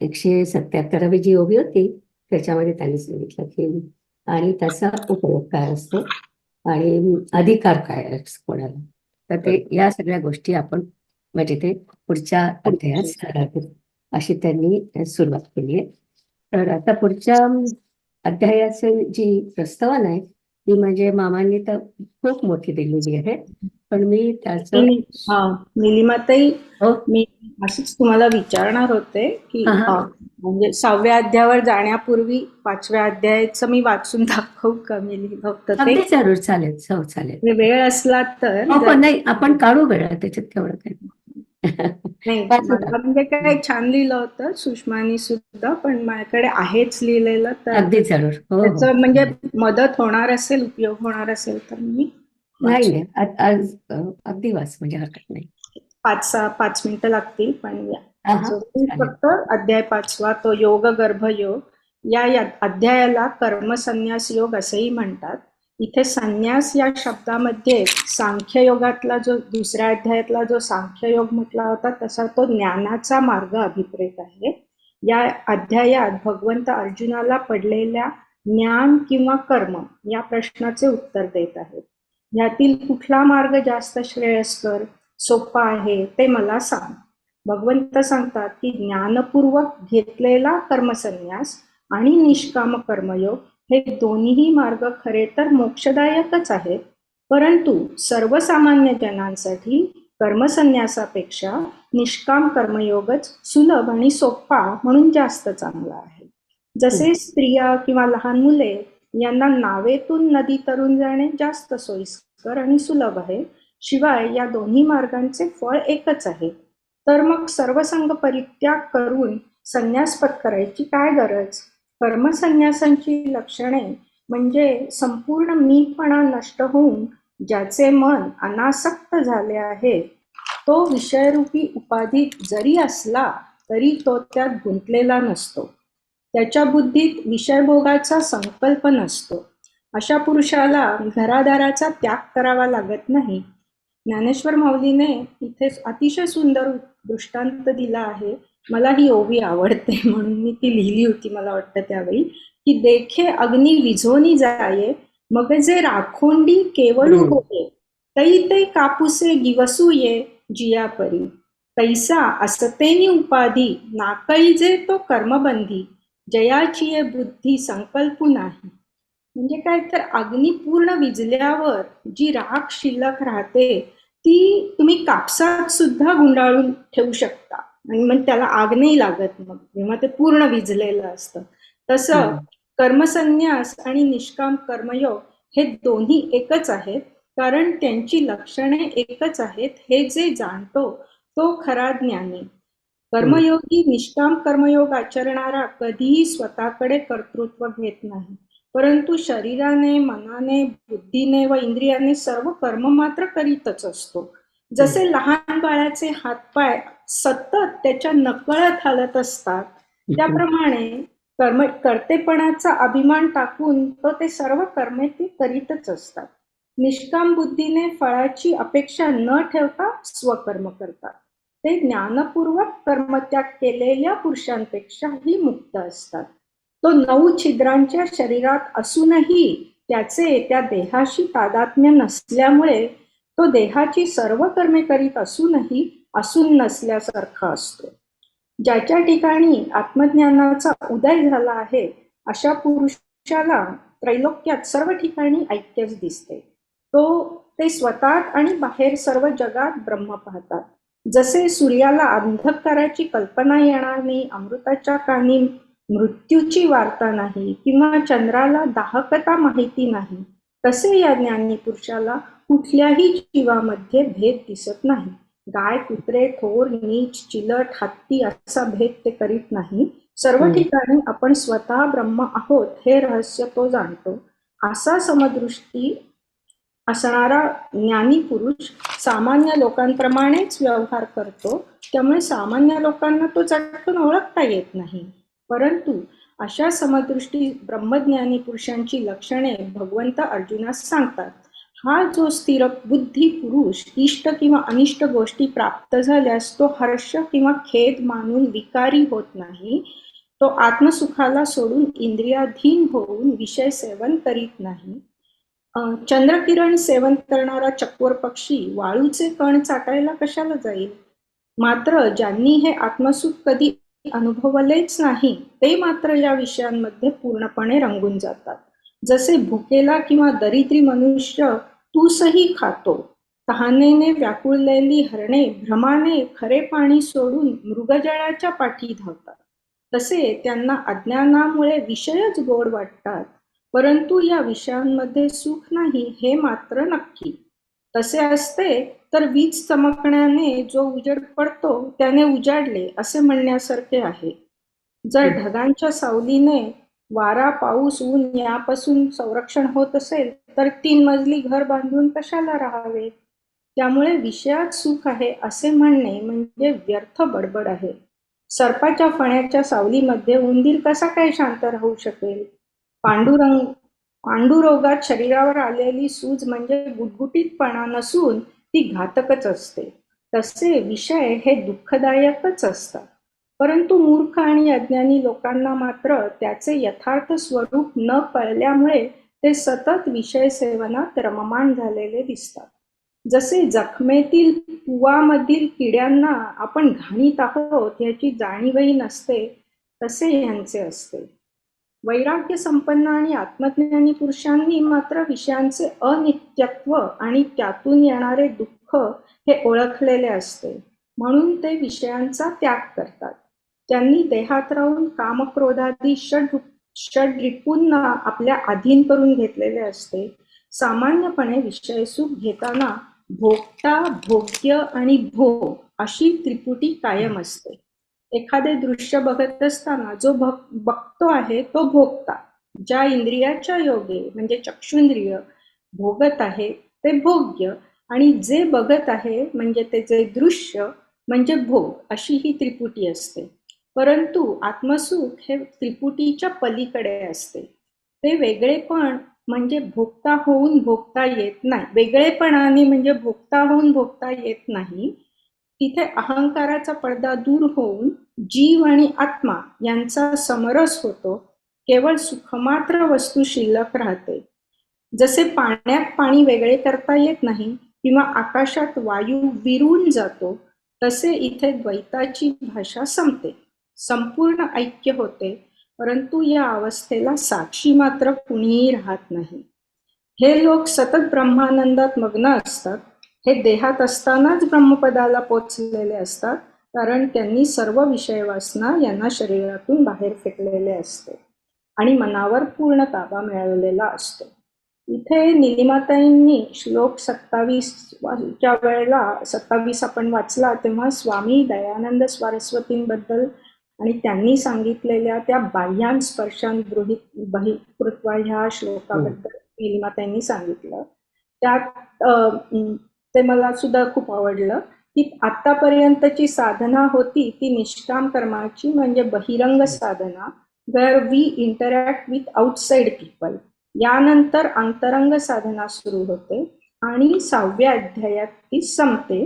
177वी जी योगी होती त्याच्यामध्ये त्यांनी सांगितलं की आणि त्याचा उपयोग काय असतो आणि अधिकार काय असतो कोणाला. तर ते या सगळ्या गोष्टी आपण म्हणजे ते पुढच्या अध्यायात सांगावेत अशी त्यांनी सुरुवात केली आहे. तर आता पुढच्या अध्यायाची जी प्रस्तावना आहे ती म्हणजे मामांनी तर खूप मोठी दिलेली आहे. पण मी त्याचं
निलिमाताई,
हो.
मी अशीच तुम्हाला विचारणार होते की
हा.
म्हणजे 6व्या अध्यायावर जाण्यापूर्वी 5व्या अध्यायाचं मी वाचून दाखवू का. मी लिहिलं होतं
अगदी
ते.
जरूर. चालेल. हो, चालेल.
वेळ असला तर.
हो, नाही आपण काढू वेळ त्याच्यात तेवढं काही
नाही, मला म्हणजे काय छान लिहिलं होतं सुषमानी सुद्धा, पण माझ्याकडे आहेच लिहिलेलं. तर
अगदी जरूर. हो,
त्याचं म्हणजे मदत होणार असेल, उपयोग होणार असेल तर मी
नाही आज अगदी वाच म्हणजे हरकत नाही.
5 मिनिटं लागतील. पण
चालेल.
फक्त अध्याय 5वा तो योग गर्भ योग. या अध्यायाला कर्मसन्यास योग असेही म्हणतात. इथे संन्यास या शब्दामध्ये सांख्ययोगातला जो दुसऱ्या अध्यायातला जो सांख्ययोग म्हटला होता तसा तो ज्ञानाचा मार्ग अभिप्रेत आहे. या अध्यायात भगवंत अर्जुनाला पडलेल्या ज्ञान किंवा कर्म या प्रश्नाचे उत्तर देत आहेत. यातील कुठला मार्ग जास्त श्रेयस्कर सोपा आहे ते मला सांग. भगवंत सांगतात की ज्ञानपूर्वक घेतलेला कर्मसन्यास आणि निष्काम कर्मयोग हे दोन्ही मार्ग खरे तर मोक्षदायकच आहेत, परंतु सर्वसामान्य जनांसाठी कर्मसन्यासापेक्षा निष्काम कर्मयोगच सुलभ आणि सोपा म्हणून जास्त चांगला आहे. जसे स्त्रिया किंवा लहान मुले यांना नावेतून नदी तरून जाणे जास्त सोयीस्कर आणि सुलभ आहे, शिवाय या दोन्ही मार्गांचे फळ एकच आहे. तर मग सर्वसंग परित्याग करून संन्यास पत्करायची काय गरज? कर्मसन्यासांची लक्षणे म्हणजे संपूर्ण मीपणा नष्ट होऊन ज्याचे मन अनासक्त झाले आहे तो विषयरूपी उपाधीत जरी असला तरी तो त्यात गुंतलेला नसतो. त्याच्या बुद्धीत विषयभोगाचा संकल्प नसतो. अशा पुरुषाला घरादाराचा त्याग करावा लागत नाही. ज्ञानेश्वर माऊलीने इथे अतिशय सुंदर दृष्टांत दिला आहे. मला ही ओवी आवडते म्हणून मी ती लिहिली होती मला वाटतं त्यावेळी, की देखे अग्नी विझोनी जाये मग जे राखोंडी केवळ होते तै ते कापुसे गिवसूये जिया परी तैसा असतेनी उपाधी नाकळीजे तो कर्मबंधी जयाची बुद्धी संकल्पू नाही. म्हणजे काय तर अग्नी पूर्ण विझल्यावर जी राख शिल्लक राहते ती तुम्ही कापसात सुद्धा गुंडाळून ठेवू शकता आणि मग त्याला आग नाही लागत. मग जेव्हा ते पूर्ण विझलेलं असतं तसं कर्मसन्यास आणि निष्काम कर्मयोग हे दोन्ही एकच आहेत, कारण त्यांची लक्षणे एकच आहेत हे जे जाणतो तो खरा ज्ञानी. कर्मयोगी निष्काम कर्मयोग आचरणारा कधीही स्वतःकडे कर्तृत्व घेत नाही, परंतु शरीराने मनाने बुद्धीने व इंद्रियाने सर्व कर्म मात्र करीतच असतो. जसे लहान बाळाचे हातपाय सतत त्याच्या नकळत हालत असतात त्याप्रमाणे कर्तेपणाचा अभिमान टाकून तो ते सर्व कर्मे ते करीतच असतात. निष्काम बुद्धीने फळाची अपेक्षा न ठेवता स्वकर्म करतात. ते ज्ञानपूर्वक कर्मत्याग केलेल्या पुरुषांपेक्षाही मुक्त असतात. तो 9 छिद्रांच्या शरीरात असूनही त्याचे त्या देहाशी तादात्म्य नसल्यामुळे तो देहाची सर्व कर्मे करीत असूनही असून नसल्यासारखा असतो. ज्याच्या ठिकाणी आत्मज्ञानाचा उदय झाला आहे अशा पुरुषाला त्रैलोक्यात सर्व ठिकाणी ऐक्यच दिसते. ते स्वतःत आणि बाहेर सर्व जगात ब्रह्म पाहतात. जसे सूर्याला अंधकाराची कल्पना येणार नाही, अमृताच्या कानी मृत्यूची वार्ता नाही किंवा चंद्राला दाहकता माहिती नाही, तसे या ज्ञानी पुरुषाला कुठल्याही जीवामध्ये भेद दिसत नाही. गाय कुत्रे थोर नीच चिलट हत्ती असा भेद ते करीत नाही. सर्व ठिकाणी आपण स्वतः ब्रह्म आहोत हे रहस्य तो जाणतो. असा समदृष्टी असणारा ज्ञानी पुरुष सामान्य लोकांप्रमाणेच व्यवहार करतो, त्यामुळे सामान्य लोकांना तो चटकन ओळखता येत नाही. परंतु अशा समदृष्टी ब्रह्मज्ञानी पुरुषांची लक्षणे भगवंत अर्जुनास सांगतात. हा जो स्थिर बुद्धी पुरुष इष्ट किंवा अनिष्ट गोष्टी प्राप्त झाल्यास तो हर्ष किंवा खेद मानून विकारी होत नाही. तो आत्मसुखाला सोडून इंद्रियाधीन होऊन विषय सेवन करीत नाही. चंद्रकिरण सेवन करणारा चकोर पक्षी वाळूचे कण चाटायला कशाला जाईल? मात्र ज्यांनी हे आत्मसुख कधी अनुभवलेच नाही ते मात्र या विषयांमध्ये पूर्णपणे रंगून जातात. जसे भुकेला किंवा दरिद्री मनुष्य तूसही खातो, तहानेने व्याकुळलेली हरणे भ्रमाने खरे पाणी सोडून मृगजळाच्या पाठी धावतात, तसे त्यांना अज्ञानामुळे विषयच गोड वाटतात, परंतु या विषयांमध्ये सुख नाही हे मात्र नक्की. तसे असते तर वीज चमकण्याने जो उजेड पडतो त्याने उजाडले असे म्हणण्यासारखे आहे. जर ढगांच्या सावलीने वारा पाऊस ऊन यापासून संरक्षण होत असेल तर 3 मजली घर बांधून कशाला राहावे? त्यामुळे विषयात सुख आहे असे म्हणणे म्हणजे व्यर्थ बडबड आहे. सर्पाच्या फण्याच्या सावलीमध्ये उंदीर कसा काय शांत राहू शकेल? पांडुरोगात शरीरावर आलेली सूज म्हणजे गुटगुटीतपणा नसून ती घातकच असते. तसे विषय हे दुःखदायकच असतात. परंतु मूर्ख आणि अज्ञानी लोकांना मात्र त्याचे यथार्थ स्वरूप न कळल्यामुळे ते सतत विषय सेवनात रममाण झालेले दिसतात. जसे जखमेतील पुवामधील किड्यांना आपण घाणीत आहोत याची जाणीवही नसते, तसे यांचे असते. वैराग्य संपन्न आणि आत्मज्ञानी पुरुषांनी मात्र विषयांचे अनित्यत्व आणि त्यातून येणारे दुःख हे ओळखलेले असते. म्हणून ते विषयांचा त्याग करतात. त्यांनी देहात राहून कामक्रोधादी षड रिपूंना आपल्या अधीन करून घेतलेले असते. सामान्यपणे विषय सुख घेताना भोगता, भोग्य आणि भोग अशी त्रिपुटी कायम असते. एखादे दृश्य बघत असताना जो बघतो आहे तो भोगता, ज्या इंद्रियाच्या योगे म्हणजे चक्षुंद्रिय भोगत आहे ते भोग्य, आणि जे बघत आहे म्हणजे त्याचे दृश्य म्हणजे भोग, अशी ही त्रिपुटी असते. परंतु आत्मसुख हे त्रिपुटीच्या पलीकडे असते. ते वेगळेपण म्हणजे भोगता होऊन भोगता येत नाही, वेगळेपणाने म्हणजे भोगता होऊन भोगता येत नाही. तिथे अहंकाराचा पडदा दूर होऊन जीव आणि आत्मा यांचा समरस होतो. केवळ सुखमात्र वस्तू शिल्लक राहते. जसे पाण्यात पाणी वेगळे करता येत नाही किंवा आकाशात वायू विरून जातो, तसे इथे द्वैताची भाषा संपते. संपूर्ण ऐक्य होते, परंतु या अवस्थेला साक्षी मात्र कुणीही राहत नाही. हे लोक सतत ब्रह्मानंदात मग्न असतात. हे देहात असतानाच ब्रह्मपदाला पोचलेले असतात, कारण त्यांनी सर्व विषय वासना यांना शरीरातून बाहेर फेकलेले असते आणि मनावर पूर्ण ताबा मिळवलेला असतो. इथे निलिमाताईंनी श्लोक 27 वेळेला 27 आपण वाचला तेव्हा स्वामी दयानंद सरस्वतींबद्दल आणि त्यांनी सांगितलेल्या त्या बाह्यान स्पर्शान गृहीत बहिकृत्वा ह्या श्लोकाबद्दल निलिमाताईंनी सांगितलं. त्यात ते मला सुद्धा खूप आवडलं की आतापर्यंतची साधना होती ती निष्काम कर्माची म्हणजे बहिरंग साधना, where we interact with outside people. यानंतर अंतरंग साधना सुरू होते आणि 6व्या अध्यायात ती संपते.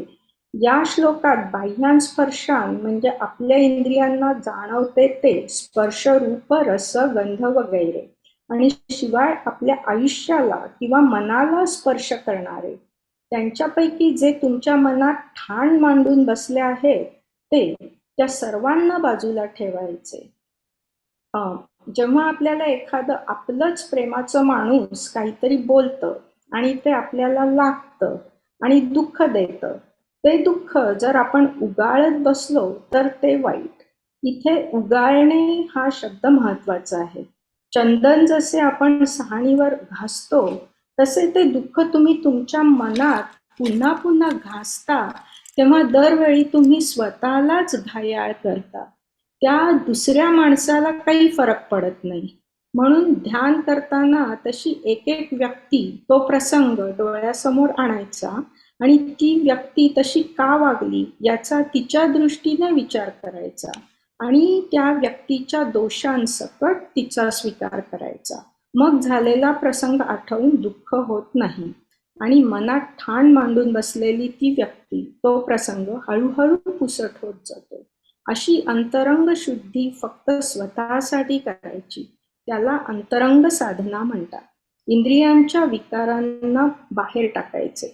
या श्लोकात बाह्यान स्पर्शान म्हणजे आपल्या इंद्रियांना जाणवते ते स्पर्श, रूप, रस, गंध वगैरे, आणि शिवाय आपल्या आयुष्याला किंवा मनाला स्पर्श करणारे, त्यांच्यापैकी जे तुमच्या मनात ठाण मांडून बसले आहे ते त्या सर्वांना बाजूला ठेवायचे. जेव्हा आपल्याला एखादं आपलंच प्रेमाचं माणूस काहीतरी बोलतं आणि ते आपल्याला लागतं आणि दुःख देतं, ते दुःख जर आपण उगाळत बसलो तर ते वाईट. इथे उगाळणे हा शब्द महत्वाचा आहे. चंदन जसे आपण सहाणीवर घासतो तसे ते दुःख तुम्ही तुमच्या मनात पुन्हा पुन्हा घासता, तेव्हा दरवेळी तुम्ही स्वतःलाच घायाळ करता. त्या दुसऱ्या माणसाला काही फरक पडत नाही. म्हणून ध्यान करताना तशी एक एक व्यक्ती, तो प्रसंग डोळ्यासमोर आणायचा आणि ती व्यक्ती तशी का वागली याचा तिच्या दृष्टीने विचार करायचा आणि त्या व्यक्तीच्या दोषांसकट तिचा स्वीकार करायचा. मग झालेला प्रसंग आठवून दुःख होत नाही आणि मनात ठाण मांडून बसलेली ती व्यक्ती, तो प्रसंग हळूहळू पुसट होत जातो. अशी अंतरंग शुद्धी फक्त स्वतःसाठी करायची, त्याला अंतरंग साधना म्हणतात. इंद्रियांच्या विकारांना बाहेर टाकायचे.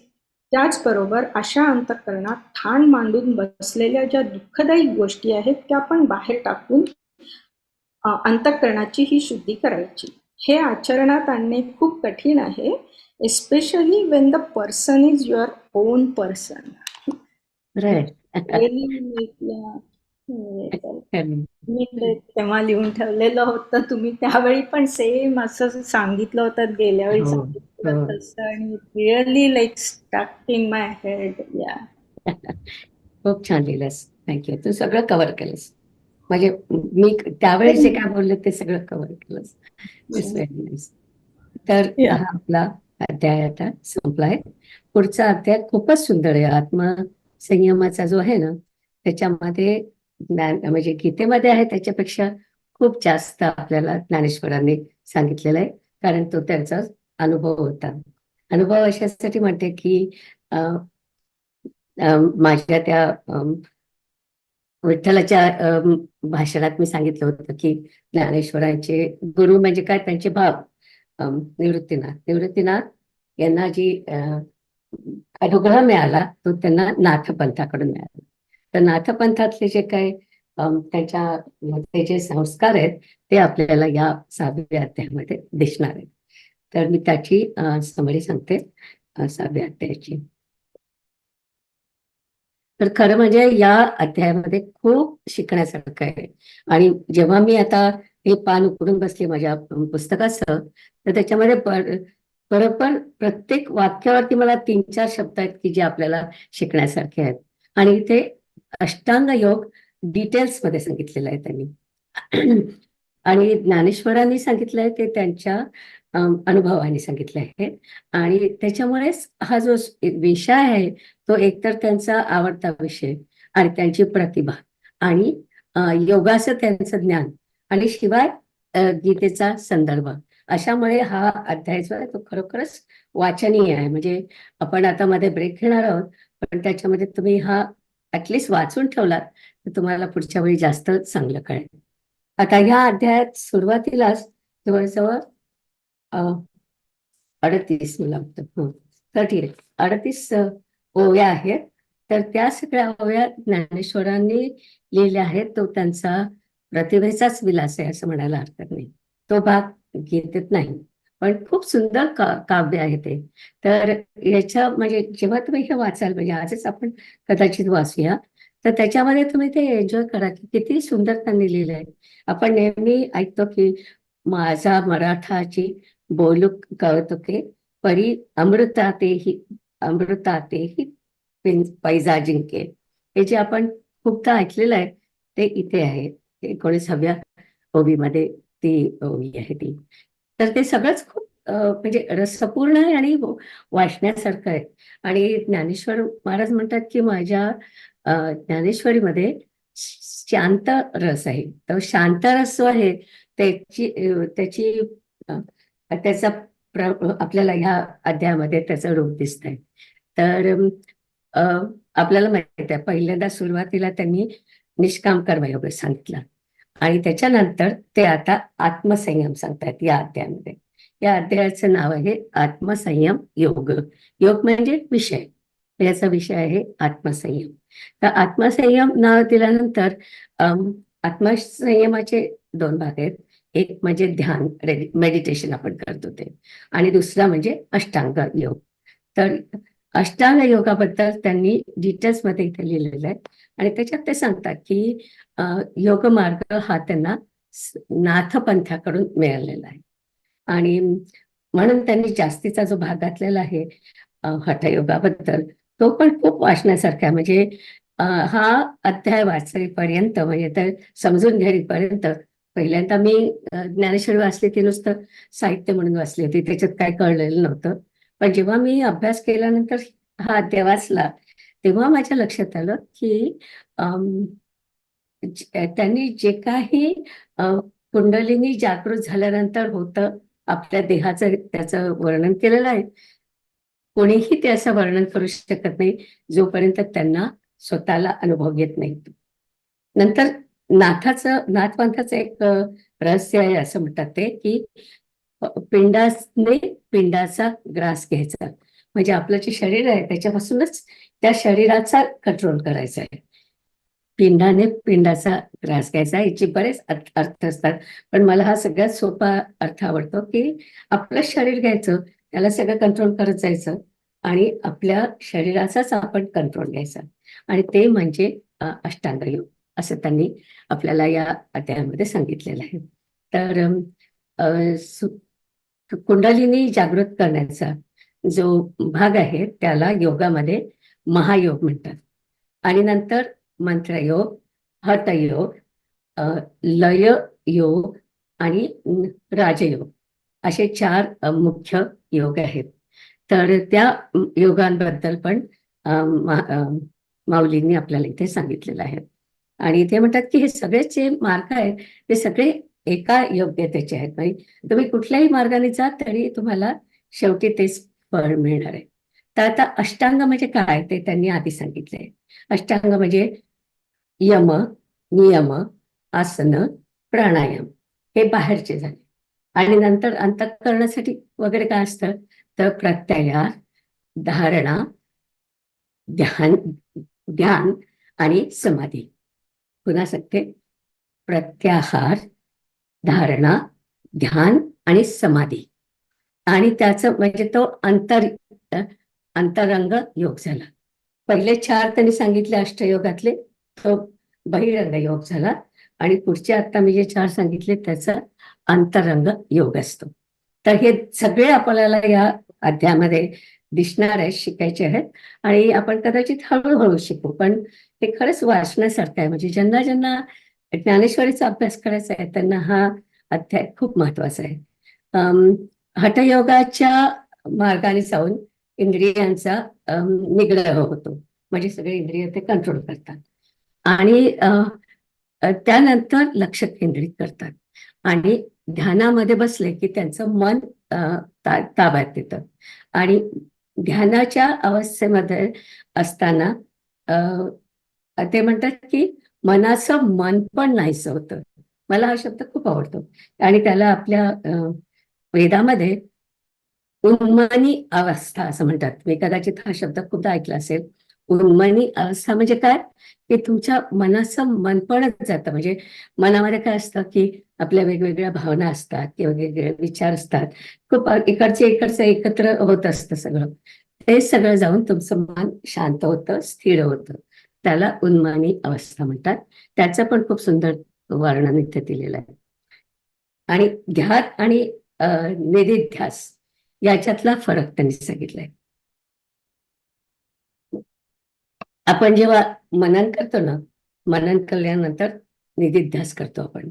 त्याचबरोबर अशा अंतःकरणात ठाण मांडून बसलेल्या ज्या दुःखदायी गोष्टी आहेत त्या पण बाहेर टाकून अंतःकरणाची ही शुद्धी करायची. हे आचरणात आणणे खूप कठीण आहे, especially when the person is your own person. मी तेव्हा लिहून ठेवलेलं होतं, तुम्ही त्यावेळी पण सेम असं सांगितलं होतं गेल्या वेळी सांगितलं तसं, आणि really like stuck in my head. या
खूप छान लिहिलंस, थँक्यू. तू सगळं कव्हर केलंस, म्हणजे मी त्यावेळेस जे काय बोलले ते सगळं कव्हर केलंस. Very nice. तर हा आपला अध्याय आता संपलाय. पुढचा अध्याय खूपच सुंदर आहे. आत्मसंयमाचा जो आहे ना त्याच्यामध्ये म्हणजे गीतेमध्ये आहे त्याच्यापेक्षा खूप जास्त आपल्याला ज्ञानेश्वरांनी सांगितलेलं आहे. कारण तो त्यांचा अनुभव होता. अनुभव अशासाठी म्हणते की माझ्या त्या विठ्ठलाच्या भाषणात मी सांगितलं होतं की ज्ञानेश्वरांचे गुरु म्हणजे काय, त्यांचे भाव. निवृत्तीनाथ यांना जी अनुग्रह मिळाला तो त्यांना नाथपंथाकडून मिळाला. तर नाथपंथातले जे काही त्यांच्या ते जे संस्कार आहेत ते आपल्याला या 6व्या अध्यायामध्ये दिसणार आहेत. तर मी त्याची समरी सांगते 6व्या अध्यायाची. तर खरं म्हणजे या अध्यायामध्ये खूप शिकण्यासारखं आहे. आणि जेव्हा मी आता हे पान उघडून बसले माझ्या पुस्तकाचं, तर त्याच्यामध्ये बरोबर प्रत्येक वाक्यावरती मला 3-4 शब्द आहेत की जे आपल्याला शिकण्यासारखे आहेत. आणि इथे अष्टांग योग डिटेल्स मध्ये सांगितलेलं आहे त्यांनी. आणि ज्ञानेश्वरांनी सांगितलंय ते त्यांच्या अनुभवाने सांगितलं आहे. आणि त्याच्यामुळेच हा जो विषय आहे तो एकतर त्यांचा आवडता विषय आणि त्यांची प्रतिभा आणि योगाचं त्यांचं ज्ञान आणि शिवाय गीतेचा संदर्भ, अशामुळे हा अध्याय जो आहे तो खरोखरच वाचनीय आहे. म्हणजे आपण आता मध्ये ब्रेक घेणार आहोत, पण त्याच्यामध्ये तुम्ही हा ऍटलिस्ट वाचून ठेवलात तर तुम्हाला पुढच्या वेळी जास्त चांगलं कळेल. आता ह्या अध्यायात सुरुवातीलाच जवळजवळ 38 मला वाटतं 38 ओव्या आहेत. तर त्या सगळ्या ओव्या ज्ञानेश्वरांनी लिहिल्या आहेत. तो त्यांचा प्रतिभेचाच विलास आहे असं म्हणायला हरकत नाही. तो भाग गीतेत नाही, पण खूप सुंदर काव्य आहे ते. तर याच्या म्हणजे जेव्हा तुम्ही हे वाचाल, म्हणजे आजच आपण कदाचित वाचूया, तर त्याच्यामध्ये तुम्ही ते एन्जॉय करा की किती सुंदर त्यांनी लिहिलंय. आपण नेहमी ऐकतो की माझा मराठाची बोलू कौतुके परी अमृतातेही पैजा जिंके. हे जे आपण खूपदा ऐकलेलं आहे ते इथे आहे. 19व्या ओवीमध्ये ती ओवी आहे ती. तर ते सगळंच खूप म्हणजे रसपूर्ण आहे आणि वाचण्यासारखं आहे. आणि ज्ञानेश्वर महाराज म्हणतात की माझ्या ज्ञानेश्वरीमध्ये शांत रस आहे. तर शांत रस जो आहे त्याची त्याचा आपल्याला ह्या अध्यायामध्ये त्याचं रूप दिसत आहे. तर आपल्याला माहित आहे पहिल्यांदा सुरुवातीला त्यांनी निष्काम कर्मयोग सांगितला आणि त्याच्यानंतर ते आता आत्मसंयम सांगतायत या अध्यायामध्ये. या अध्यायाचं नाव आहे आत्मसंयम योग. योग म्हणजे विषय, याचा विषय आहे आत्मसंयम. तर आत्मसंयम नाव दिल्यानंतर आत्मसंयमाचे 2 भाग आहेत. एक म्हणजे ध्यान, मेडिटेशन आपण करतो ते, आणि दुसरा म्हणजे अष्टांग योग. तर अष्टांग योगाबद्दल त्यांनी डिटेल्स मध्ये इथे लिहिलेलं आहे. आणि त्याच्यात ते सांगतात की योग मार्ग हा त्यांना नाथपंथाकडून मिळालेला आहे. आणि म्हणून त्यांनी जास्तीचा जो भाग घातलेला आहे हठयोगाबद्दल, तो पण खूप वाचण्यासारखा आहे. म्हणजे हा अध्याय वाचेपर्यंत, म्हणजे तर समजून घेईपर्यंत, पहिल्यांदा मी ज्ञानेश्वरी वाचली ती नुसतं साहित्य म्हणून वाचली होती, त्याच्यात काय कळलेलं नव्हतं. पण जेव्हा मी अभ्यास केल्यानंतर हा अध्याय वाचला तेव्हा माझ्या लक्षात आलं की त्यांनी जे काही कुंडलिनी जागृत झाल्यानंतर होतं आपल्या देहाचं, त्याचं वर्णन केलेलं आहे. कोणीही ते असं वर्णन करू शकत नाही जोपर्यंत त्यांना स्वतःला अनुभव येत नाही. नंतर नाथपंथाचं एक रहस्य आहे असं म्हणतात ते की पिंडाने पिंडाचा ग्रास घ्यायचा. म्हणजे आपलं जे शरीर आहे त्याच्यापासूनच त्या शरीराचा कंट्रोल करायचा आहे. पिंडाने पिंडाचा ग्रास घ्यायचा, याचे बरेच अर्थ असतात, पण मला हा सगळ्यात सोपा अर्थ आवडतो की आपलं शरीर घ्यायचं, त्याला सगळं कंट्रोल करत जायचं आणि आपल्या शरीराचाच आपण कंट्रोल घ्यायचा, आणि ते म्हणजे अष्टांग योग असं त्यांनी आपल्याला या अध्यायामध्ये सांगितलेलं आहे. तर कुंडलिनी जागृत करण्याचा जो भाग आहे त्याला योगामध्ये महायोग म्हणतात. आणि नंतर मंत्रयोग, हठयोग, लय योग आणि राजयोग असे 4 मुख्य योग आहेत. तर त्या योगांबद्दल पण माऊलींनी आपल्याला इथे सांगितलेलं आहे. आणि इथे म्हणतात की हे सगळे जे मार्ग आहेत ते सगळे एका योग्यतेचे आहेत. म्हणजे तुम्ही कुठल्याही मार्गाने जा तरी तुम्हाला शेवटी तेच फळ मिळणार आहे. तर आता अष्टांग म्हणजे काय ते त्यांनी आधी सांगितलंय. अष्टांग म्हणजे यम, नियम, आसन, प्राणायाम हे बाहेरचे झाले. आणि नंतर अंतःकरणासाठी वगैरे काय असतं तर प्रत्याहार, धारणा, ध्यान ध्यान आणि समाधी. पुन्हा सांगते, प्रत्याहार, धारणा, ध्यान आणि समाधी. आणि त्याचं म्हणजे तो अंतरंग योग झाला. पहिले 4 त्यांनी सांगितले अष्टयोगातले, तो बहिरंग योग झाला. आणि पुढचे आता मी जे 4 सांगितले त्याचा अंतरंग योग असतो. तर हे सगळे आपल्याला या अध्यायामध्ये दिसणार आहे, शिकायचे आहेत. आणि आपण कदाचित हळूहळू शिकू, पण हे खरंच वाचण्यासारखं आहे. म्हणजे ज्यांना ज्यांना ज्ञानेश्वरीचा अभ्यास करायचा आहे त्यांना हा अध्याय खूप महत्वाचा आहे. हठयोगाच्या मार्गाने जाऊन इंद्रियांचा निग्रह होतो. म्हणजे सगळे इंद्रिय ते कंट्रोल करतात. आणि त्यानंतर लक्ष केंद्रित करतात. आणि ध्यानामध्ये बसले की त्यांचं मन ताब्यात येतं. आणि ध्यानाच्या अवस्थेमध्ये असताना ते म्हणतात की मनाचं मन पण नाहीसं होतं. मला हा शब्द खूप आवडतो. आणि त्याला आपल्या वेदामध्ये उन्मनी अवस्था असं म्हणतात. मी कदाचित हा शब्द खूपदा ऐकला असेल. उन्मनी अवस्था म्हणजे काय की तुमच्या मनाचं मनपणच जातं. म्हणजे मनामध्ये काय असतं की आपल्या वेगवेगळ्या भावना असतात किंवा वेगवेगळे विचार असतात. खूप इकडचं एकत्र होत असतं सगळं. ते सगळं जाऊन तुमचं मन शांत होतं, स्थिर होतं. त्याला उन्मनी अवस्था म्हणतात. त्याचं पण खूप सुंदर वर्णन इथे दिलेलं आहे. आणि ध्यान आणि निधिध्यास याच्यातला फरक त्यांनी सांगितलाय. आपण जेव्हा मनन करतो ना, मनन केल्यानंतर निधिध्यास करतो आपण.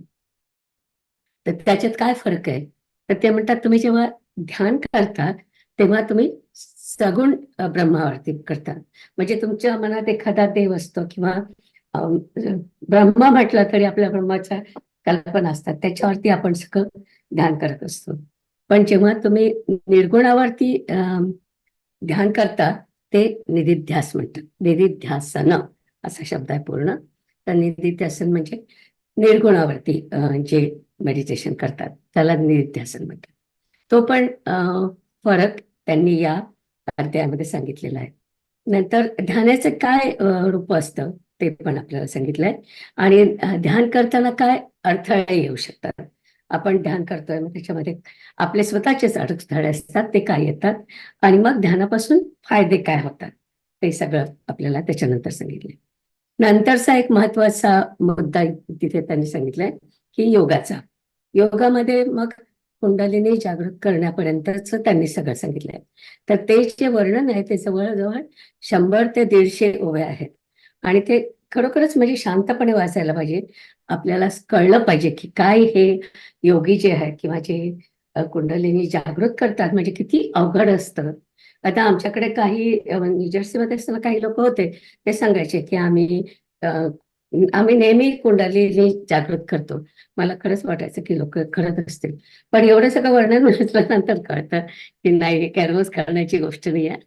तर त्याच्यात काय फरक आहे तर ते म्हणतात तुम्ही जेव्हा ध्यान करता तेव्हा तुम्ही सगुण ब्रह्मावरती करता. म्हणजे तुमच्या मनात एखादा देव असतो किंवा ब्रह्मा म्हटलं तरी आपल्या ब्रह्माच्या कल्पना असतात, त्याच्यावरती आपण सगळं ध्यान करत असतो. पण जेव्हा तुम्ही निर्गुणावरती ध्यान करता ते निधिध्यास म्हणतात. निधिध्यासन असा शब्द आहे पूर्ण. तर निधिध्यासन म्हणजे निर्गुणावरती जे मेडिटेशन करतात त्याला निधिध्यासन म्हणतात. तो पण फरक त्यांनी या अध्यायामध्ये सांगितलेला आहे. नंतर ध्यानाचं काय रूप असतं ते पण आपल्याला सांगितलंय. आणि ध्यान करताना काय अडथळे येऊ शकतात. आपण ध्यान करतोय मग त्याच्यामध्ये आपले स्वतःचेच अडथळे असतात, ते काय येतात आणि मग ध्यानापासून फायदे काय होतात ते सगळं आपल्याला त्याच्यानंतर सांगितले. नंतरचा एक महत्वाचा मुद्दा तिथे त्यांनी सांगितलाय की योगाचा. योगामध्ये मग कुंडलिनी जागृत करण्यापर्यंतच त्यांनी सगळं सांगितलंय. तर ते जे वर्णन आहे ते जवळजवळ 100 ते 150 ओव्या आहेत. आणि ते खरोखरच म्हणजे शांतपणे वाचायला पाहिजे. आपल्याला कळलं पाहिजे की काय हे योगी जे आहे किंवा जे कुंडलिनी जागृत करतात म्हणजे किती अवघड असतं. आता आमच्याकडे काही न्यूजर्सीमध्ये असताना काही लोक होते, ते सांगायचे की आम्ही नेहमी कुंडलिनी जागृत करतो. मला खरंच वाटायचं की लोक करत असतील, पण एवढं सगळं वर्णन वाचल्यानंतर कळतं की नाही, हे काय रोज करण्याची गोष्ट नाही आहे.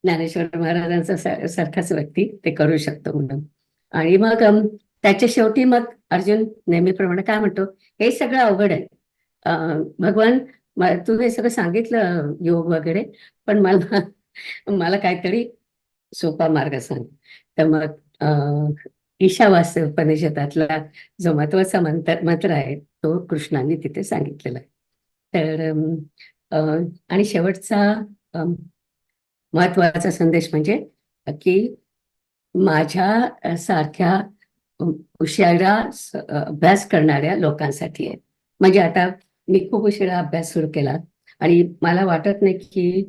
ज्ञानेश्वर महाराजांचा सारखाच व्यक्ती ते करू शकतो म्हणून. आणि मग त्याच्या शेवटी मग अर्जुन नेहमीप्रमाणे काय म्हणतो, हे सगळं अवघड आहे. भगवान तू हे सगळं सांगितलं योग वगैरे, पण मला मला काहीतरी सोपा मार्ग सांग. तर मग ईशावास्य उपनिषदातला जो महत्वाचा मंत्र आहे तो कृष्णाने तिथे सांगितलेला आहे. तर आणि शेवटचा महत्वाचा संदेश म्हणजे की माझ्या सारख्या उशिरा अभ्यास करणाऱ्या लोकांसाठी आहे. म्हणजे आता मी खूप उशिरा अभ्यास सुरू केला आणि मला वाटत नाही की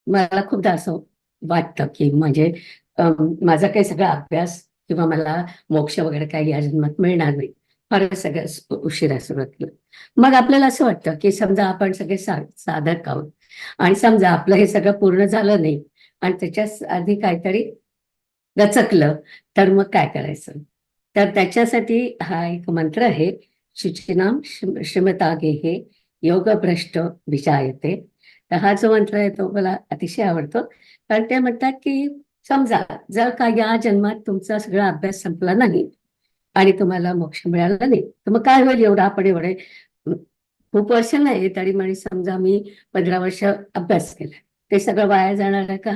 मला खूपदा असं वाटतं की म्हणजे माझा काही सगळा अभ्यास किंवा मला मोक्ष वगैरे काही या जन्मात मिळणार नाही, फारच सगळं उशिरा सुरुवात केलं. मग आपल्याला असं वाटतं की समजा आपण सगळे साधक आहोत आणि समजा आपलं हे सगळं पूर्ण झालं नाही आणि त्याच्याच आधी काहीतरी गचकलं तर मग काय करायचं. तर त्याच्यासाठी हा एक मंत्र आहे शुचिनाम श्रीमतागे योगभ्रष्ट विजायते. तर हा जो मंत्र आहे तो मला अतिशय आवडतो, कारण ते म्हणतात की समजा जर का या जन्मात तुमचा सगळा अभ्यास संपला नाही आणि तुम्हाला मोक्ष मिळाला नाही, तर मग काय होईल? एवढा आपण एवढे खूप वर्ष नाही तरी म्हणे समजा मी 15 वर्ष अभ्यास केला, ते सगळं वाया जाणार आहे का?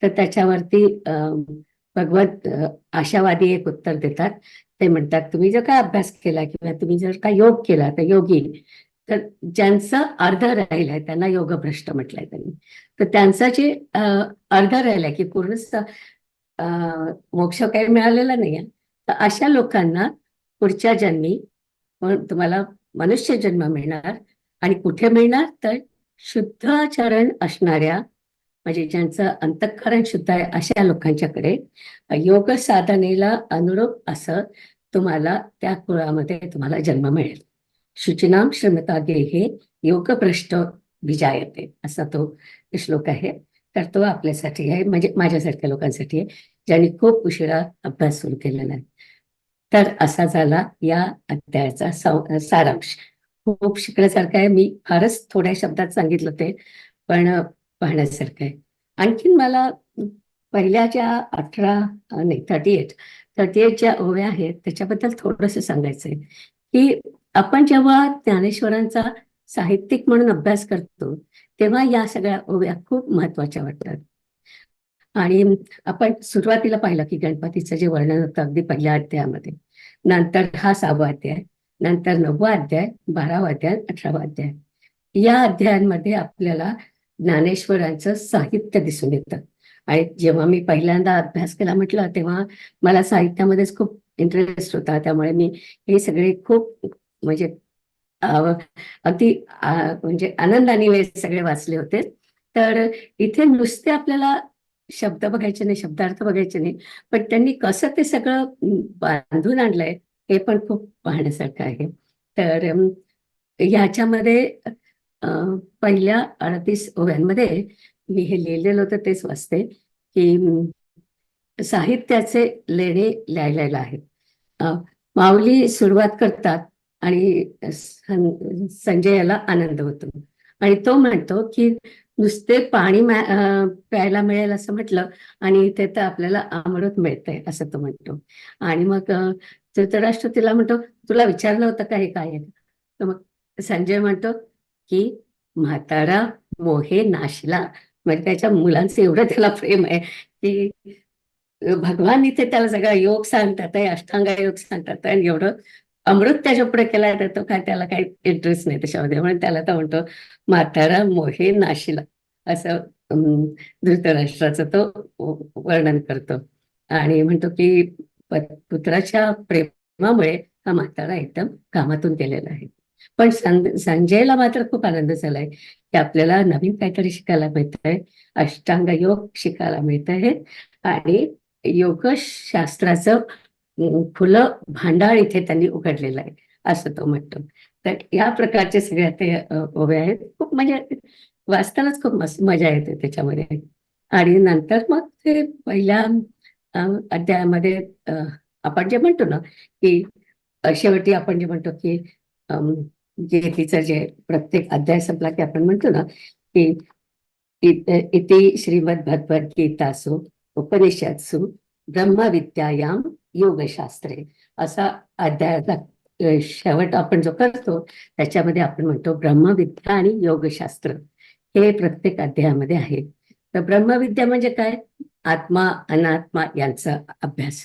तर त्याच्यावरती भगवत आशावादी एक उत्तर देतात. ते म्हणतात तुम्ही जर काय अभ्यास केला किंवा तुम्ही जर का योग केला तर योगी, तर ज्यांचं अर्ध राहिलंय त्यांना योगभ्रष्ट म्हटलंय त्यांनी. तर त्यांचं जे अर्ध राहिलंय की पूर्ण मोक्ष काही मिळालेला नाहीये, तर अशा लोकांना पुढच्या जन्मी तुम्हाला मनुष्य जन्म मिळणार. आणि कुठे मिळणार? तर शुद्धाचरण असणाऱ्या, म्हणजे ज्यांचं अंतःकरण शुद्ध आहे अशा लोकांच्याकडे योग साधनेला अनुरूप असं तुम्हाला त्या कुळामध्ये तुम्हाला जन्म मिळेल. शुचिनाम श्रीमतागे हे योगभ्रष्ट विजायते असा तो श्लोक आहे. तर तो आपल्यासाठी आहे, म्हणजे माझ्यासारख्या लोकांसाठी आहे ज्यांनी खूप उशिरा अभ्यास सुरू केलेला आहे. तर असा झाला या अध्यायाचा सारांश. खूप शिकण्यासारखं आहे. मी फारच थोड्या शब्दात सांगितलं ते, पण पाहण्यासारखं आहे. आणखीन मला पहिल्या ज्या 38 ज्या ओव्या आहेत त्याच्याबद्दल थोडंसं सांगायचंय की आपण जेव्हा ज्ञानेश्वरांचा साहित्यिक म्हणून अभ्यास करतो तेव्हा या सगळ्या ओव्या खूप महत्वाच्या वाटतात. आणि आपण सुरुवातीला पाहिलं की गणपतीचं जे वर्णन होतं अगदी पहिल्या अध्यायामध्ये, नंतर हा 6वा अध्याय, नंतर 9वा अध्याय, 12वा अध्याय, 18वा अध्याय, या अध्यायांमध्ये आपल्याला ज्ञानेश्वरांचं साहित्य दिसून येतं. आणि जेव्हा मी पहिल्यांदा अभ्यास केला म्हटलं तेव्हा मला साहित्यामध्येच खूप इंटरेस्ट होता, त्यामुळे मी हे सगळे खूप म्हणजे अगदी म्हणजे आनंदाने हे सगळे वाचले होते. तर इथे नुसते आपल्याला शब्द बघायचे नाही, शब्दार्थ बघायचे नाही, पण त्यांनी कसं ते सगळं बांधून आणलंय हे पण खूप पाहण्यासारखं आहे. तर ह्याच्यामध्ये पहिल्या 38 ओव्यांमध्ये मी हे लिहिलेलं होतं तेच वाचते की साहित्याचे लेणे लिहायला आहेत. माऊली सुरुवात करतात आणि संजयाला आनंद होतो आणि तो म्हणतो की नुसते पाणी प्यायला मिळेल असं म्हटलं आणि इथे तर आपल्याला अमृत मिळतंय असं तो म्हणतो. आणि मग धृतराष्ट्र तिला म्हणतो तुला विचारलं होतं का हे काय आहे? तर मग संजय म्हणतो की म्हातारा मोहे नाशला, म्हणजे त्याच्या मुलांचं एवढं त्याला प्रेम आहे की भगवान इथे त्याला सगळा योग सांगतात आहे, अष्टांग योग सांगतात आणि एवढं अमृत त्याच्या पुढे केलाय तर तो काय त्याला काही इंटरेस्ट नाही त्याच्यामध्ये, म्हणून त्याला तर म्हणतो म्हातारा मोहे नाशिला असं धृतराष्ट्राचं तो वर्णन करतो. आणि म्हणतो की पुत्राच्या प्रेमामुळे हा म्हातारा एकदम कामातून गेलेला आहे. पण संजयला मात्र खूप आनंद झालाय की आपल्याला नवीन काहीतरी शिकायला मिळतंय, अष्टांग योग शिकायला मिळत आहे आणि योगशास्त्राचं फुलं भांडार इथे त्यांनी उघडलेलं आहे असं तो म्हणतो. तर या प्रकारचे सगळ्या ते ओव्या आहेत. खूप म्हणजे वाचतानाच खूप मस्त मजा येते त्याच्यामध्ये. आणि नंतर मग ते पहिल्या अध्यायामध्ये आपण जे म्हणतो ना की शेवटी आपण जे म्हणतो की गीतेचं जे प्रत्येक अध्याय संपला की आपण म्हणतो ना की इति श्रीमद भगवद्गीतासु उपनिषत्सु ब्रह्मविद्यायाम योगशास्त्रे असा अध्यायाचा शेवट आपण जो करतो त्याच्यामध्ये आपण म्हणतो ब्रह्मविद्या आणि योगशास्त्र हे प्रत्येक अध्यायामध्ये आहे. तर ब्रह्मविद्या म्हणजे काय? आत्मा अनात्मा यांचा अभ्यास.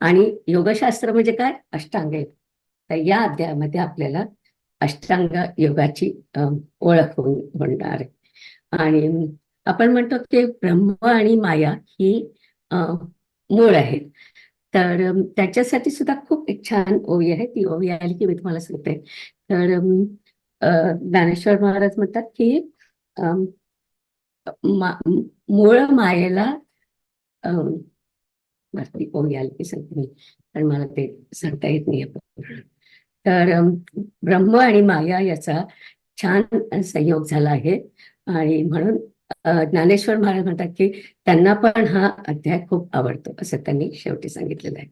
आणि योगशास्त्र म्हणजे काय? अष्टांग योग. तर या अध्यायामध्ये आपल्याला अष्टांग योगाची ओळख होणार आहे. आणि आपण म्हणतो की ब्रह्म आणि माया ही मूळ आहेत. तर त्याच्यासाठी सुद्धा खूप एक छान ओवी आहे. ती ओवी आली की मी तुम्हाला सांगते. तर ज्ञानेश्वर महाराज म्हणतात की मूळ मायेला वरती ओवी आली की सांगते मी, पण मला ते सांगता येत नाही. तर ब्रह्म आणि माया याचा छान संयोग झाला आहे आणि म्हणून ज्ञानेश्वर महाराज म्हणतात की त्यांना पण हा अध्याय खूप आवडतो असं त्यांनी शेवटी सांगितलेलं आहे.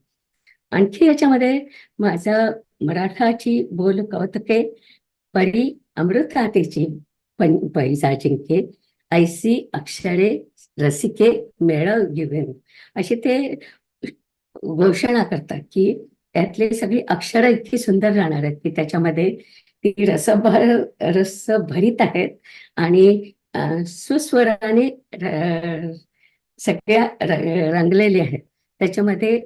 आणखी याच्यामध्ये माझं मराठाची बोल कौतुके परी अमृतातेची पैजा जिंके ऐसी अक्षरे रसिके मेळ घेवेन, अशी ते घोषणा करतात की त्यातली सगळी अक्षरं इतकी सुंदर राहणार आहेत की त्याच्यामध्ये ती रसभरीत आहेत आणि सुस्वराने सगळ्या रंगलेली आहेत. त्याच्यामध्ये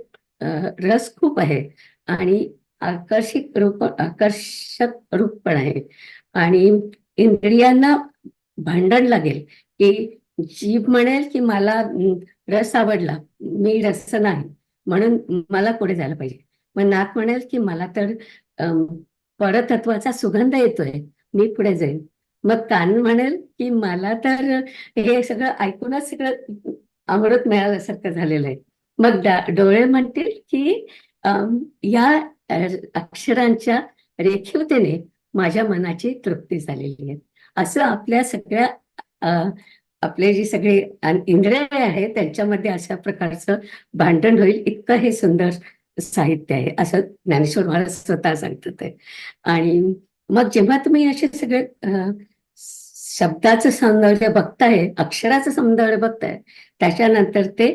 रस खूप आहे आणि आकर्षक रूप पण आहे आणि इंद्रियांना भांडण लागेल की जीभ म्हणेल की मला रस आवडला, मी रस नाही म्हणून मला पुढे जायला पाहिजे. मग नाक म्हणेल की मला तर परतत्वाचा सुगंध येतोय, मी पुढे जाईन. मग कान म्हणेल की मला तर हे सगळं ऐकूनच सगळं अमृत मिळाल्यासारखं झालेलं आहे. मग डोळे म्हणतील की या अक्षरांच्या रेखीवतेने माझ्या मनाची तृप्ती झालेली आहे. असं आपल्या सगळ्या आपले जे सगळे इंद्रिय आहेत त्यांच्यामध्ये अशा प्रकारचं भांडण होईल इतकं हे सुंदर साहित्य आहे, असं ज्ञानेश्वर महाराज स्वतः सांगतात ते. आणि मग जेव्हा तुम्ही असे सगळे शब्दाचं सौंदर्य बघताय, अक्षराचं सौंदर्य बघताय, त्याच्यानंतर ते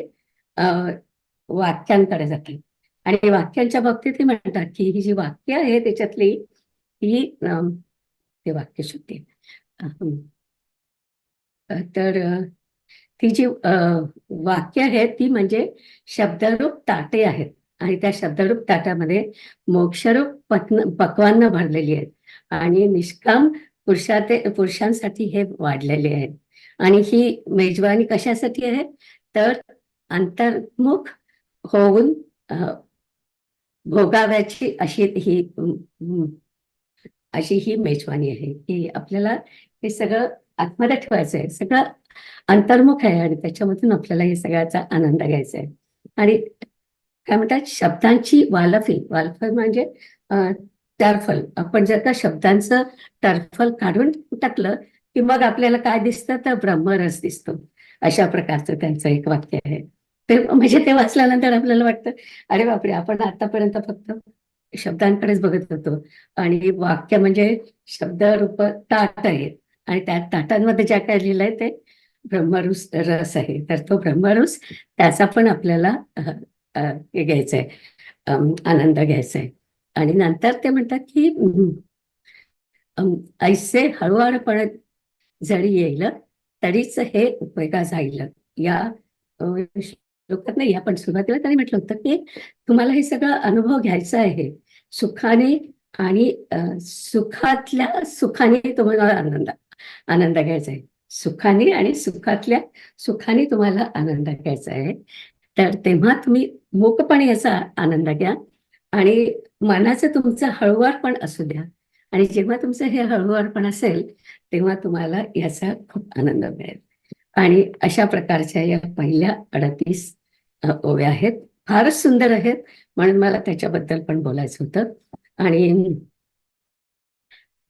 वाक्यांकडे जातात आणि वाक्यांच्या बाबतीत ते म्हणतात की ही जी वाक्य आहे त्याच्यातली ही ते वाक्यशुद्धी तर ती जी वाक्य आहेत ती म्हणजे शब्दरूप ताटे आहेत आणि त्या शब्दरूप ताटामध्ये मोक्षरूप पक्वान्न भरलेली आहेत आणि निष्काम पुरुषांसाठी हे वाढलेले आहेत. आणि ही मेजवानी कशासाठी आहे तर अंतर्मुख होऊन भोगाव्याची अशी ही मेजवानी आहे की आपल्याला हे सगळं आतमध्ये ठेवायचं आहे, सगळं अंतर्मुख आहे आणि त्याच्यामधून आपल्याला हे सगळ्याचा आनंद घ्यायचा आहे. आणि काय म्हणतात शब्दांची वालफी म्हणजे टरफल. आपण जर का शब्दांचं टरफल काढून टाकलं की मग आपल्याला काय दिसतं तर ब्रह्मरस दिसतो. अशा प्रकारचं त्यांचं एक वाक्य आहे. ते म्हणजे ते वाचल्यानंतर आपल्याला वाटतं अरे बापरे, आपण आतापर्यंत फक्त शब्दांकडेच बघत होतो आणि वाक्य म्हणजे शब्दरूप ताट आहे आणि त्या ताटांमध्ये ज्या काय लिहिलंय ते ब्रह्मरूस रस आहे. तर तो ब्रह्मरूस त्याचा पण आपल्याला हे घ्यायचा आहे, आनंद घ्यायचा आहे. आणि नंतर ते म्हणतात की ऐसे हळूवारपणे जरी येईल तरीच हे उपयोगा जाईल. या श्लोकात नाही, आपण सुरुवातीला त्यांनी म्हटलं होतं की तुम्हाला हे सगळं अनुभव घ्यायचा आहे सुखाने आणि सुखातल्या सुखाने तुम्हाला आनंद घ्यायचा आहे. सुखाने आणि सुखाने तुम्हाला आनंद घ्यायचा आहे. तर तेव्हा तुम्ही मूकपणे याचा आनंद घ्या आणि मनाचं तुमचं हळुवारपण असू द्या. आणि जेव्हा तुमचं हे हळुवारपण असेल तेव्हा तुम्हाला याचा खूप आनंद मिळेल. आणि अशा प्रकारच्या या पहिल्या 38 ओव्या आहेत, फारच सुंदर आहेत म्हणून मला त्याच्याबद्दल पण बोलायचं होतं.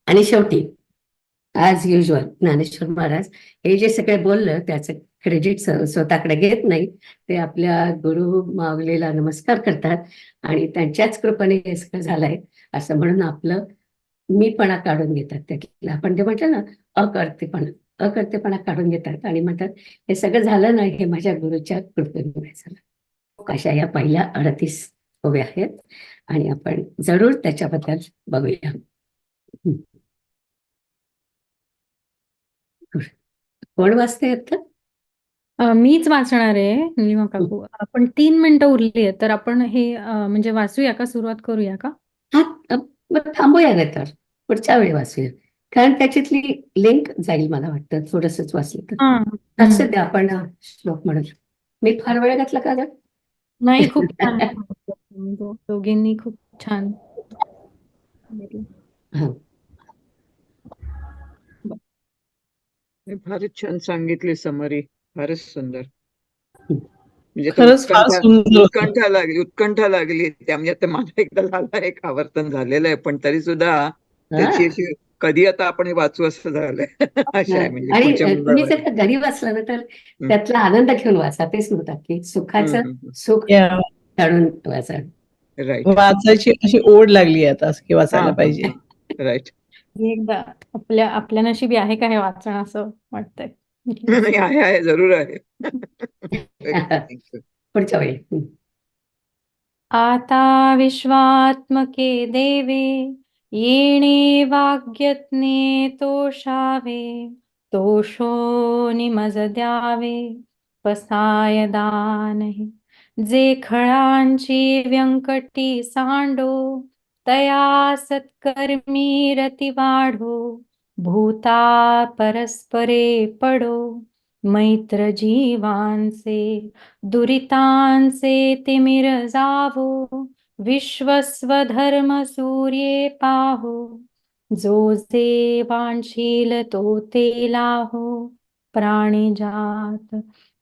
आणि शेवटी ॲज युजल ज्ञानेश्वर महाराज हे जे सगळे बोललं त्याचं क्रेडिट स्वतःकडे घेत नाही, ते आपल्या गुरु माऊलीला नमस्कार करतात आणि त्यांच्याच कृपेने हे सगळं झालंय असं म्हणून आपलं मीपणा काढून घेतात. त्यातला आपण ते म्हटलं ना अकर्तेपणा काढून घेतात आणि म्हणतात हे सगळं झालं नाही हे माझ्या गुरुच्या कृपेमुळे झालं. अशा या पहिल्या 38 ओव्या आहेत आणि आपण जरूर त्याच्याबद्दल बघूया. कोण वाचते आता?
मीच वाचणार आहे निलिमा काकू. आपण 3 मिनिटं उरली आहेत तर आपण हे म्हणजे वाचूया का, सुरुवात करूया का?
हा, मग थांबूया नाही तर पुढच्या वेळी वाचूया, कारण त्याच्यातली लिंक जाईल मला वाटतं थोडंसंच वाचलं तर. असं द्या आपण श्लोक म्हणून. मी फार वेळ घातला का ग?
नाही, खूप छान दोघींनी खूप छान.
फारच छान सांगितली समरी, फारच सुंदर. म्हणजे
खरंच फार सुंदर.
उत्कंठा लागली त्यामुळे आता माझा एकदा झाला एक आवर्तन झालेलं आहे पण तरी सुद्धा त्याची अशी कधी आता आपण वाचू असं झालंय. अशा आहे म्हणजे
आणि
पुढच्या
तुम्ही
मंगळवारी.
जर का घरी वाचला ना तर त्यातला आनंद घेऊन वाचा. तेच म्हणतात की सुखाचं सुख काढून वाचा.
राईट.
वाचायची अशी ओढ लागली आहे आता की
हा
वाचायला
हा
पाहिजे.
राईट.
हे एकदा आपल्या नशिबी आहे का हे वाचणं असं वाटतंय.
नाही, आहे जरूर आहे. थँक्यू.
पुढच्या वेळी.
आता विश्वात्मके देवे येणे वाग्यज्ञे तोषावे तोषो निमज द्यावे पसाय दानहि जे खळांची व्यंकटी सांडो तया सत्कर्मी रती वाढो भूता परस्परे पडो मैत्र जीवांचे दुरितांचे तिमिर जावो विश्वस्वधर्म सूर्ये पाहो जो जे वांशील तो ते लाहो प्राणिजात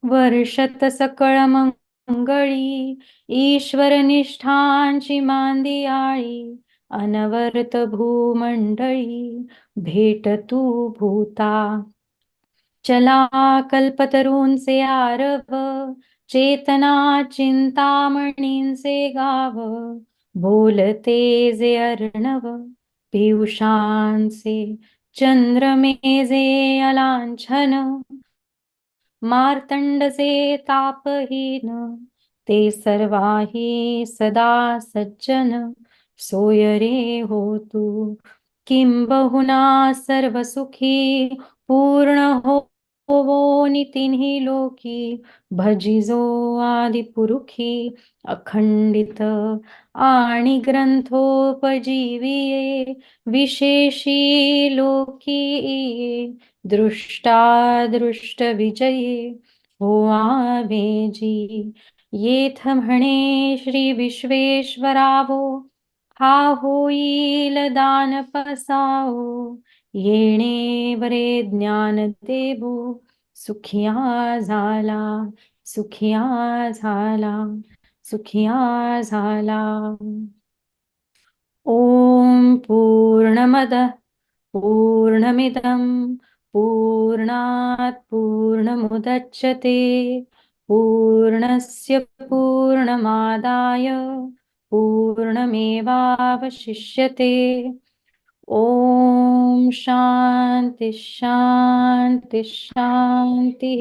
वर्षत सकळ मंगळी ईश्वर निष्ठांची मांदियाळी अनवर्त भूमंडळी भेट तू भूता चला कल्पतरूंचे आरव चेतना चिंतामणींचे गाव बोलते जे अर्णव पियुषांचे चंद्रमेजे अलांछन मार्तंडचे तापहीन ते सर्वाही सदा सज्जन सोय रे होतु किंबहुना सर्व सुखी पूर्ण होवो नितीन्ही लोकी भजिजो आदि पुरुखी अखंडित आणि ग्रंथोपजीविये विशेषी लोकी दृष्टादृष्ट विजये हो आवेजी येथ म्हणे श्री विश्वेश्वरावो हा होईल दान पसाओ येणे वरे ज्ञान देवो सुखिया झाला सुखिया झाला सुखिया झाला. ओम पूर्णमद पूर्णमिदं पूर्णात् पूर्णमुदच्यते पूर्णस्य पूर्णमादाय पूर्णमेवावशिष्यते. ओम शांति शांति शांति.